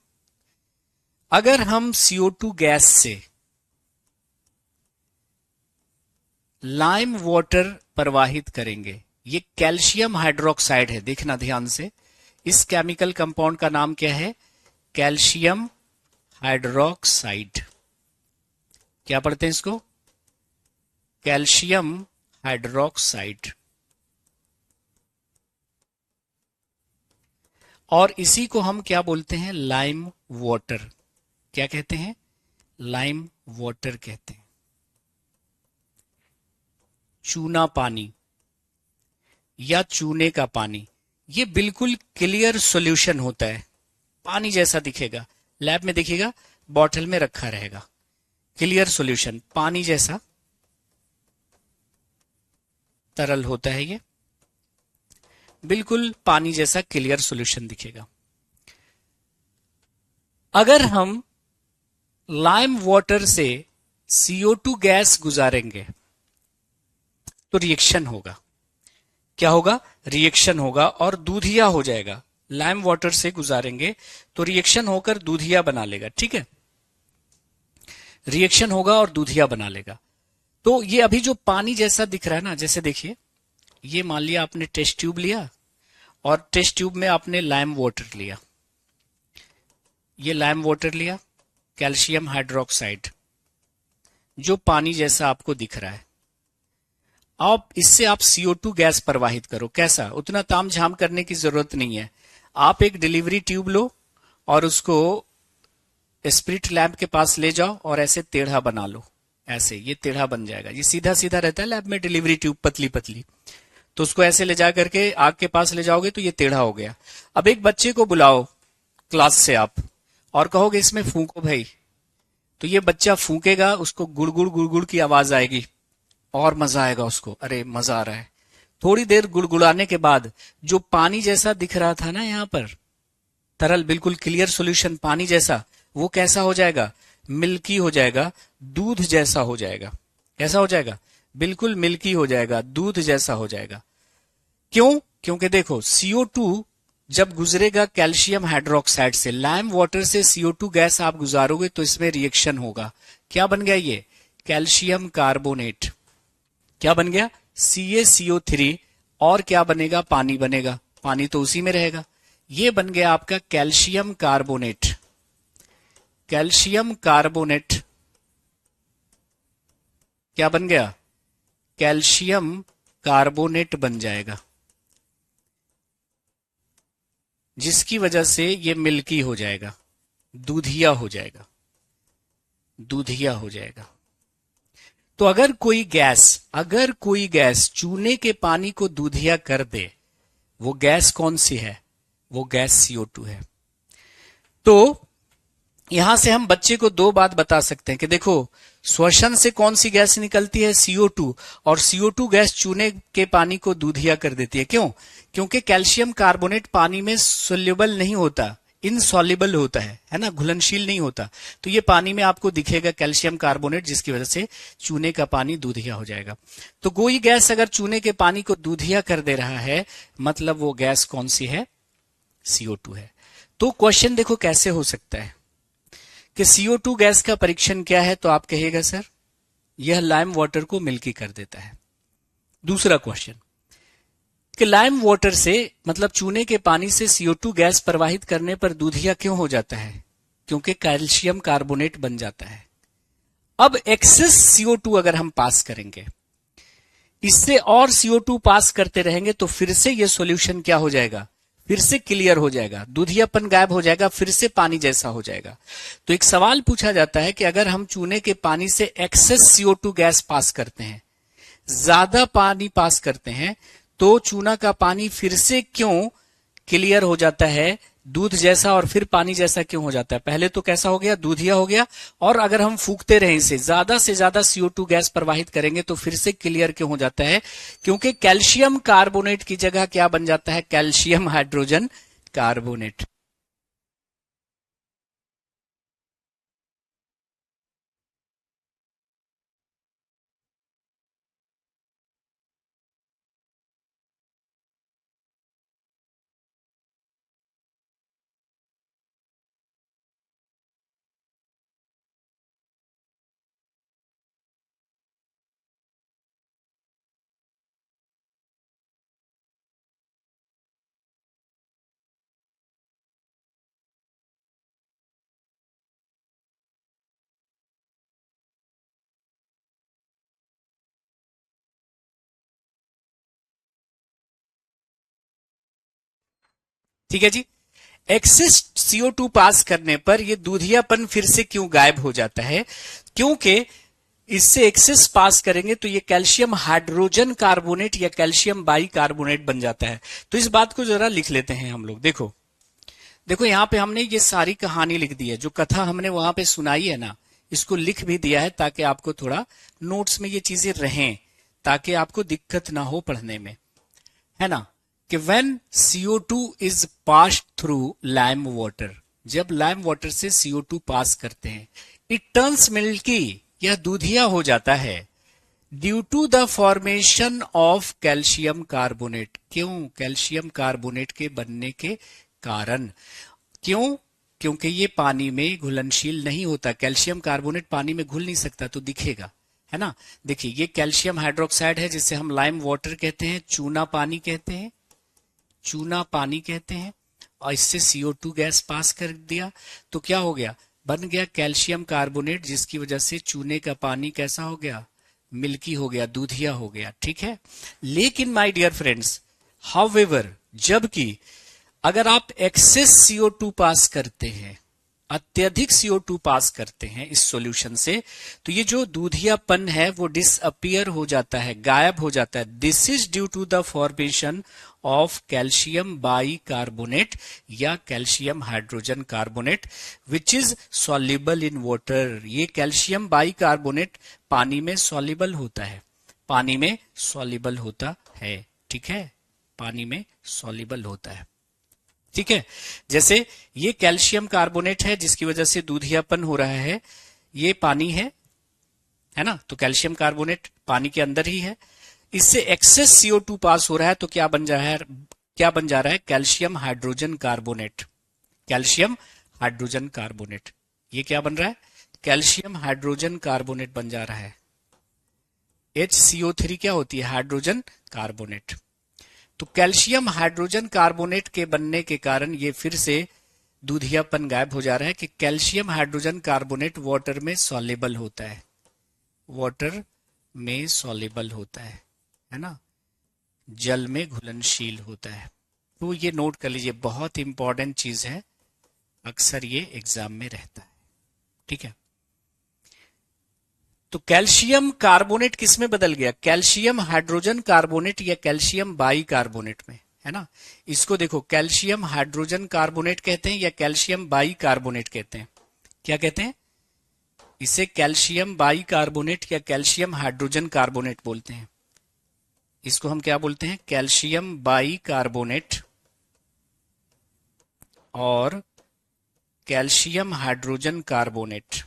अगर हम CO2 गैस से लाइम वाटर प्रवाहित करेंगे, ये कैल्शियम हाइड्रोक्साइड है, देखना ध्यान से, इस केमिकल कंपाउंड का नाम क्या है, कैल्शियम हाइड्रोक्साइड। क्या पढ़ते हैं इसको, कैल्शियम हाइड्रोक्साइड। और इसी को हम क्या बोलते हैं, लाइम वाटर। क्या कहते हैं, लाइम वाटर कहते हैं। चूना पानी या चूने का पानी, ये बिल्कुल क्लियर सॉल्यूशन होता है, पानी जैसा दिखेगा, लैब में देखिएगा बॉटल में रखा रहेगा, क्लियर सॉल्यूशन, पानी जैसा तरल होता है, ये बिल्कुल पानी जैसा क्लियर सॉल्यूशन दिखेगा। अगर हम लाइम वाटर से CO2 गैस गुजारेंगे तो रिएक्शन होगा, क्या होगा, रिएक्शन होगा और दूधिया हो जाएगा। लाइम वाटर से गुजारेंगे तो रिएक्शन होकर दूधिया बना लेगा, ठीक है, रिएक्शन होगा और दूधिया बना लेगा। तो ये अभी जो पानी जैसा दिख रहा है ना, जैसे देखिए, ये मान लिया आपने टेस्ट ट्यूब लिया और टेस्ट ट्यूब में आपने लाइम वाटर लिया, ये लाइम वाटर लिया, कैल्शियम हाइड्रोक्साइड, जो पानी जैसा आपको दिख रहा है। अब इससे आप CO2 गैस प्रवाहित करो, कैसा, उतना तामझाम करने की जरूरत नहीं है। आप एक डिलीवरी ट्यूब लो और उसको स्पिरिट लैम्प के पास ले जाओ और ऐसे टेढ़ा बना लो, ऐसे ये टेढ़ा बन जाएगा। ये सीधा सीधा रहता है लैब में डिलीवरी ट्यूब, पतली पतली, तो उसको ऐसे ले जा करके आग के पास ले जाओगे तो ये टेढ़ा हो गया। अब एक बच्चे को बुलाओ क्लास से आप और कहोगे इसमें फूंको भाई, तो ये बच्चा फूंकेगा, उसको गुड़गुड़ गुड़गुड़ की आवाज आएगी और मजा आएगा उसको, अरे मजा आ रहा है। थोड़ी देर गुड़गुड़ाने के बाद जो पानी जैसा दिख रहा था ना यहाँ पर, तरल बिल्कुल क्लियर सॉल्यूशन पानी जैसा, वो कैसा हो जाएगा, मिल्की हो जाएगा, दूध जैसा हो जाएगा। कैसा हो जाएगा, बिल्कुल मिल्की हो जाएगा, दूध जैसा हो जाएगा। क्यों? क्योंकि देखो CO2 जब गुजरेगा कैल्शियम हाइड्रोक्साइड से, लाइम वाटर से CO2 गैस आप गुजारोगे तो इसमें रिएक्शन होगा। क्या बन गया ये, कैल्शियम कार्बोनेट। क्या बन गया, CaCO3, और क्या बनेगा, पानी बनेगा, पानी तो उसी में रहेगा। ये बन गया आपका कैल्शियम कार्बोनेट। कैल्शियम कार्बोनेट क्या बन गया, कैल्शियम कार्बोनेट बन जाएगा, जिसकी वजह से ये मिल्की हो जाएगा, दूधिया हो जाएगा, दूधिया हो जाएगा। तो अगर कोई गैस चूने के पानी को दूधिया कर दे, वो गैस कौन सी है, वो गैस CO2 है। तो यहां से हम बच्चे को दो बात बता सकते हैं कि देखो, श्वसन से कौन सी गैस निकलती है, CO2, और CO2 गैस चूने के पानी को दूधिया कर देती है। क्यों? क्योंकि कैल्शियम कार्बोनेट पानी में सोल्यूबल नहीं होता, इनसॉल्युबल होता है ना, घुलनशील नहीं होता। तो ये पानी में आपको दिखेगा कैल्शियम कार्बोनेट, जिसकी वजह से चूने का पानी दूधिया हो जाएगा। तो कोई गैस अगर चूने के पानी को दूधिया कर दे रहा है, मतलब वो गैस कौन सी है, CO2 है। तो क्वेश्चन देखो कैसे हो सकता है कि CO2 गैस का परीक्षण क्या है, तो आप कहिएगा सर यह लाइम वाटर को मिल्की कर देता है। दूसरा क्वेश्चन कि लाइम वाटर से मतलब चूने के पानी से CO2 गैस प्रवाहित करने पर दूधिया क्यों हो जाता है, क्योंकि कैल्शियम कार्बोनेट बन जाता है। अब एक्सेस CO2 अगर हम पास करेंगे, इससे और CO2 पास करते रहेंगे, तो फिर से ये सॉल्यूशन क्या हो जाएगा, फिर से क्लियर हो जाएगा, दूधियापन गायब हो जाएगा, फिर से पानी जैसा हो जाएगा। तो एक सवाल पूछा जाता है कि अगर हम चूने के पानी से एक्सेस CO2 गैस पास करते हैं, ज्यादा पानी पास करते हैं, तो चूना का पानी फिर से क्यों क्लियर हो जाता है, दूध जैसा, और फिर पानी जैसा क्यों हो जाता है। पहले तो कैसा हो गया, दूधिया हो गया, और अगर हम फूकते रहे इसे, ज्यादा से ज्यादा CO2 गैस प्रवाहित करेंगे तो फिर से क्लियर क्यों हो जाता है, क्योंकि कैल्शियम कार्बोनेट की जगह क्या बन जाता है, कैल्शियम हाइड्रोजन कार्बोनेट। ठीक है जी। एक्सेस CO2 पास करने पर यह दूधियापन फिर से क्यों गायब हो जाता है, क्योंकि इससे एक्सेस पास करेंगे तो ये कैल्शियम हाइड्रोजन कार्बोनेट या कैल्शियम बाई कार्बोनेट बन जाता है। तो इस बात को जरा लिख लेते हैं हम लोग। देखो देखो यहां पे हमने ये सारी कहानी लिख दी है, जो कथा हमने वहां पे सुनाई है ना, इसको लिख भी दिया है ताकि आपको थोड़ा नोट्स में ये चीजें रहें, ताकि आपको दिक्कत ना हो पढ़ने में, है ना। कि when CO2 is passed through lime water, जब लाइम वाटर से CO2 पास करते हैं, it turns milky, यह दूधिया हो जाता है, due to the formation of calcium carbonate. क्यों? कैल्शियम कार्बोनेट के बनने के कारण। क्यों? क्योंकि ये पानी में घुलनशील नहीं होता, कैल्शियम कार्बोनेट पानी में घुल नहीं सकता, तो दिखेगा, है ना। देखिए ये कैल्शियम हाइड्रोक्साइड है, जिसे हम लाइम वाटर कहते हैं, चूना पानी कहते हैं, चूना पानी कहते हैं, और इससे CO2 गैस पास कर दिया तो क्या हो गया, बन गया कैल्शियम कार्बोनेट, जिसकी वजह से चूने का पानी कैसा हो गया, मिल्की हो गया, दूधिया हो गया। ठीक है। लेकिन माय डियर फ्रेंड्स, हाउएवर, जबकि अगर आप एक्सेस CO2 पास करते हैं, अत्यधिक CO2 पास करते हैं इस सॉल्यूशन से, तो ये जो दूधियापन है वो डिसअपियर हो जाता है, गायब हो जाता है। This is due to the formation of calcium bicarbonate या calcium hydrogen carbonate which is soluble in water. ये कैल्शियम बाई कार्बोनेट पानी में सॉल्युबल होता है, पानी में सॉल्युबल होता है। ठीक है, पानी में सॉल्युबल होता है। ठीक है, जैसे ये कैल्शियम कार्बोनेट है जिसकी वजह से दूधियापन हो रहा है, ये पानी है ना, तो कैल्शियम कार्बोनेट पानी के अंदर ही है, इससे एक्सेस CO2 पास हो रहा है, तो क्या बन जा रहा है, calcium hydrogen carbonate. Calcium hydrogen carbonate, ये क्या बन रहा है, कैल्शियम हाइड्रोजन कार्बोनेट बन जा रहा है। HCO3 क्या होती है, हाइड्रोजन कार्बोनेट। तो कैल्शियम हाइड्रोजन कार्बोनेट के बनने के कारण ये फिर से दूधियापन गायब हो जा रहा है कि कैल्शियम हाइड्रोजन कार्बोनेट वाटर में सॉल्युबल होता है, वाटर में सॉल्युबल होता है ना, जल में घुलनशील होता है। तो ये नोट कर लीजिए, बहुत इंपॉर्टेंट चीज है, अक्सर ये एग्जाम में रहता है। ठीक है, तो कैल्शियम कार्बोनेट किस में बदल गया, कैल्शियम हाइड्रोजन कार्बोनेट या कैल्शियम बाई कार्बोनेट में, है ना। इसको देखो, कैल्शियम हाइड्रोजन कार्बोनेट कहते हैं या कैल्शियम बाई कार्बोनेट कहते हैं, क्या कहते हैं, इसे कैल्शियम बाई कार्बोनेट या कैल्शियम हाइड्रोजन कार्बोनेट बोलते हैं। इसको हम क्या बोलते हैं, कैल्शियम बाई कार्बोनेट और कैल्शियम हाइड्रोजन कार्बोनेट,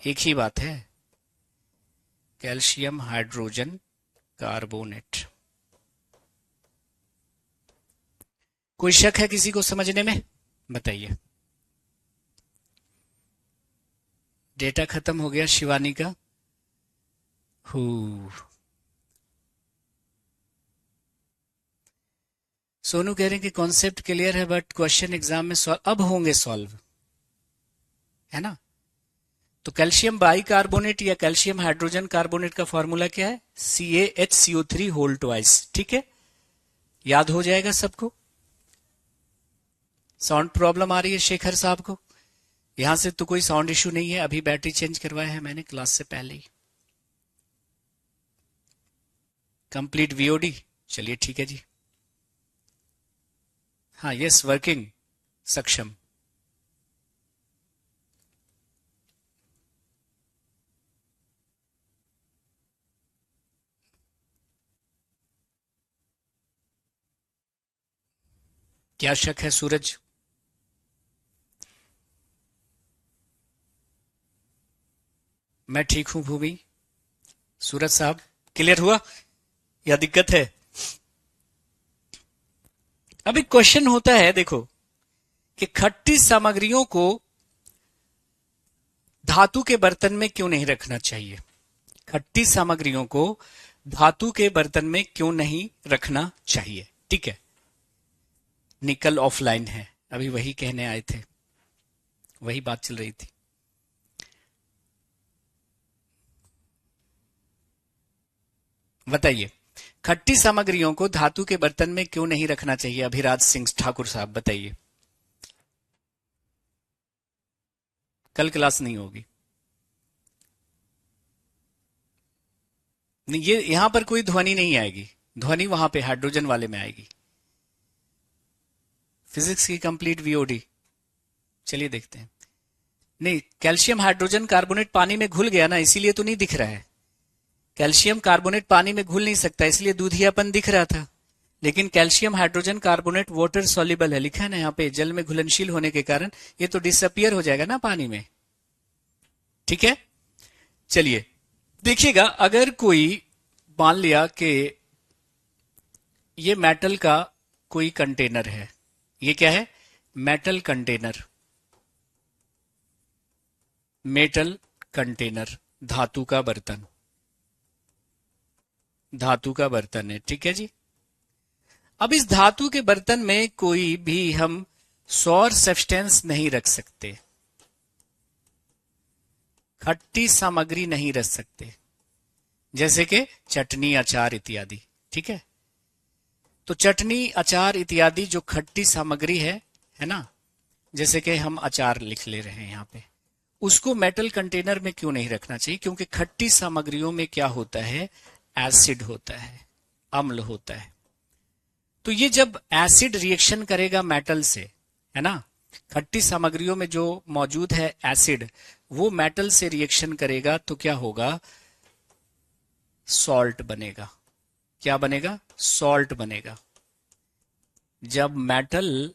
एक ही बात है, कैल्शियम हाइड्रोजन कार्बोनेट। कोई शक है किसी को समझने में, बताइए। डेटा खत्म हो गया शिवानी का। सोनू कह रहे हैं कि कॉन्सेप्ट क्लियर है बट क्वेश्चन एग्जाम में अब होंगे सॉल्व, है ना। तो कैल्शियम बाई कार्बोनेट या कैल्शियम हाइड्रोजन कार्बोनेट का फॉर्मूला क्या है, CaHCO3 होल ट्वाइस। ठीक है, याद हो जाएगा सबको। साउंड प्रॉब्लम आ रही है शेखर साहब को, यहां से तो कोई साउंड इश्यू नहीं है, अभी बैटरी चेंज करवाया है मैंने क्लास से पहले ही। कंप्लीट VOD, चलिए ठीक है जी। हाँ, यस, वर्किंग, सक्षम। क्या शक है सूरज, मैं ठीक हूं भूमि। सूरज साहब क्लियर हुआ या दिक्कत है। अब एक क्वेश्चन होता है, देखो, कि खट्टी सामग्रियों को धातु के बर्तन में क्यों नहीं रखना चाहिए, खट्टी सामग्रियों को धातु के बर्तन में क्यों नहीं रखना चाहिए। ठीक है, निकल ऑफलाइन है, अभी वही कहने आए थे, वही बात चल रही थी। बताइए, खट्टी सामग्रियों को धातु के बर्तन में क्यों नहीं रखना चाहिए, अभिराज सिंह ठाकुर साहब बताइए। कल क्लास नहीं होगी, नहीं, ये यहां पर कोई ध्वनि नहीं आएगी, ध्वनि वहां पे हाइड्रोजन वाले में आएगी। फिजिक्स की कंप्लीट VOD, चलिए देखते हैं। नहीं, कैल्शियम हाइड्रोजन कार्बोनेट पानी में घुल गया ना, इसीलिए तो नहीं दिख रहा है। कैल्शियम कार्बोनेट पानी में घुल नहीं सकता, इसलिए दूधियापन दिख रहा था। लेकिन calcium hydrogen carbonate water soluble है, लिखा है ना यहाँ पे, जल में घुलनशील होने के कारण ये तो डिसअपियर हो जाएगा ना पानी में। ठीक है, चलिए देखिएगा, अगर कोई मान लिया कि ये मेटल का कोई कंटेनर है, ये क्या है, मेटल कंटेनर, मेटल कंटेनर, धातु का बर्तन, धातु का बर्तन है। ठीक है जी, अब इस धातु के बर्तन में कोई भी हम सौर सब्सटेंस नहीं रख सकते, खट्टी सामग्री नहीं रख सकते, जैसे कि चटनी, अचार इत्यादि। ठीक है, तो चटनी, अचार इत्यादि जो खट्टी सामग्री है ना, जैसे कि हम अचार लिख ले रहे हैं यहाँ पे, उसको मेटल कंटेनर में क्यों नहीं रखना चाहिए, क्योंकि खट्टी सामग्रियों में क्या होता है, एसिड होता है, अम्ल होता है। तो ये जब एसिड रिएक्शन करेगा मेटल से, है ना, खट्टी सामग्रियों में जो मौजूद है एसिड, वो मेटल से रिएक्शन करेगा, तो क्या होगा, सॉल्ट बनेगा। क्या बनेगा? सॉल्ट बनेगा। जब मेटल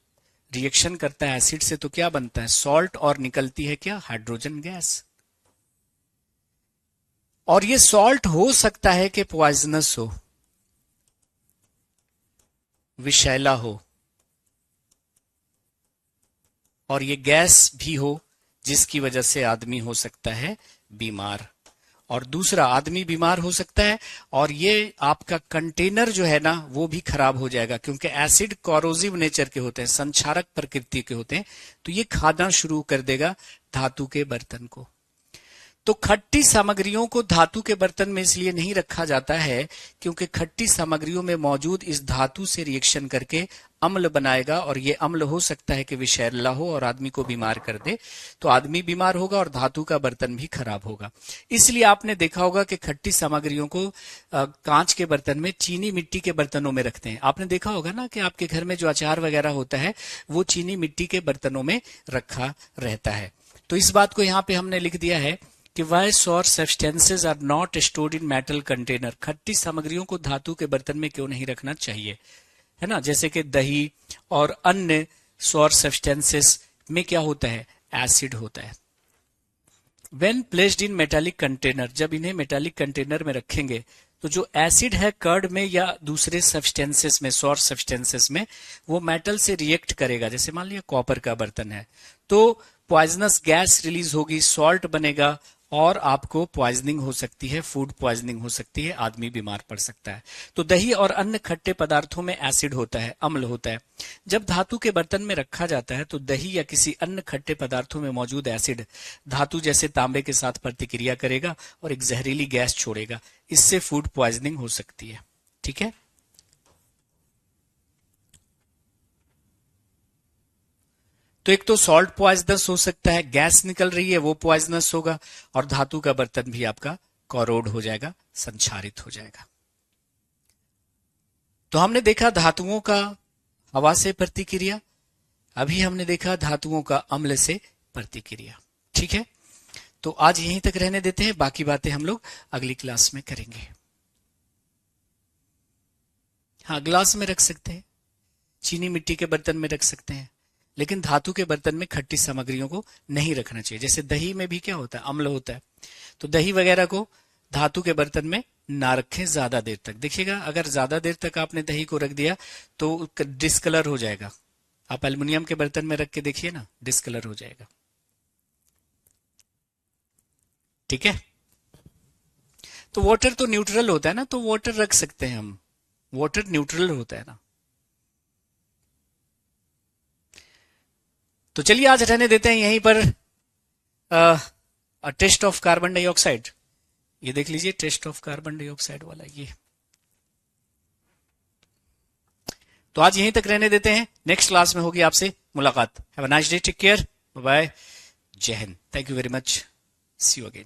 रिएक्शन करता है एसिड से तो क्या बनता है? सॉल्ट, और निकलती है क्या? Hydrogen gas. और ये सॉल्ट हो सकता है कि पॉइजनस हो, विषैला हो, और ये गैस भी हो जिसकी वजह से आदमी हो सकता है बीमार। और दूसरा, आदमी बीमार हो सकता है और ये आपका कंटेनर जो है ना वो भी खराब हो जाएगा, क्योंकि एसिड कोरोसिव नेचर के होते हैं, संक्षारक प्रकृति के होते हैं, तो ये खाना शुरू कर देगा धातु के बर्तन को। तो खट्टी सामग्रियों को धातु के बर्तन में इसलिए नहीं रखा जाता है क्योंकि खट्टी सामग्रियों में मौजूद इस धातु से रिएक्शन करके अम्ल बनाएगा, और ये अम्ल हो सकता है कि विषैला हो और आदमी को बीमार कर दे, तो आदमी बीमार होगा और धातु का बर्तन भी खराब होगा। इसलिए आपने देखा होगा कि खट्टी सामग्रियों को कांच के बर्तन में, चीनी मिट्टी के बर्तनों में रखते हैं। आपने देखा होगा ना कि आपके घर में जो अचार वगैरह होता है वो चीनी मिट्टी के बर्तनों में रखा रहता है। तो इस बात को यहाँ पे हमने लिख दिया है कि why sour substances are not stored in metal container. खट्टी सामग्रियों को धातु के बर्तन में क्यों नहीं रखना चाहिए, है ना? जैसे कि दही और अन्य सॉर सब्सटेंसेस में क्या होता है? एसिड होता है। When placed in metallic container, जब इन्हें मेटालिक कंटेनर में रखेंगे तो जो एसिड है कर्ड में या दूसरे सब्सटेंसेस में, सॉर सब्सटेंसेस में, वो मेटल से रिएक्ट करेगा। जैसे मान लिया कॉपर का बर्तन है तो पॉइजनस गैस रिलीज होगी, सॉल्ट बनेगा और आपको पॉइजनिंग हो सकती है, फूड पॉइजनिंग हो सकती है, आदमी बीमार पड़ सकता है। तो दही और अन्य खट्टे पदार्थों में एसिड होता है, अम्ल होता है। जब धातु के बर्तन में रखा जाता है तो दही या किसी अन्य खट्टे पदार्थों में मौजूद एसिड धातु जैसे तांबे के साथ प्रतिक्रिया करेगा और एक जहरीली गैस छोड़ेगा। इससे फूड पॉइजनिंग हो सकती है। ठीक है, तो एक तो सॉल्ट पॉइजनस हो सकता है, गैस निकल रही है वो पॉइजनस होगा, और धातु का बर्तन भी आपका कोरोड हो जाएगा, संक्षारित हो जाएगा। तो हमने देखा धातुओं का हवा से प्रतिक्रिया, अभी हमने देखा धातुओं का अम्ल से प्रतिक्रिया। ठीक है, तो आज यहीं तक रहने देते हैं, बाकी बातें हम लोग अगली क्लास में करेंगे। हाँ, ग्लास में रख सकते हैं, चीनी मिट्टी के बर्तन में रख सकते हैं, लेकिन धातु के बर्तन में खट्टी सामग्रियों को नहीं रखना चाहिए। जैसे दही में भी क्या होता है? अम्ल होता है। तो दही वगैरह को धातु के बर्तन में ना रखें ज्यादा देर तक। देखिएगा, अगर ज्यादा देर तक आपने दही को रख दिया तो डिस्कलर हो जाएगा। आप एल्युमिनियम के बर्तन में रख के देखिए ना, डिस्कलर हो जाएगा। ठीक है, तो वाटर तो न्यूट्रल होता है ना, तो वाटर रख सकते हैं हम, वाटर न्यूट्रल होता है ना। तो चलिए आज रहने देते हैं यहीं पर। टेस्ट ऑफ कार्बन डाइऑक्साइड, ये देख लीजिए, टेस्ट ऑफ कार्बन डाइऑक्साइड वाला ये। तो आज यहीं तक रहने देते हैं, नेक्स्ट क्लास में होगी आपसे मुलाकात। Have a nice day, take care, bye bye, Jai Hind, thank you very much, see you again.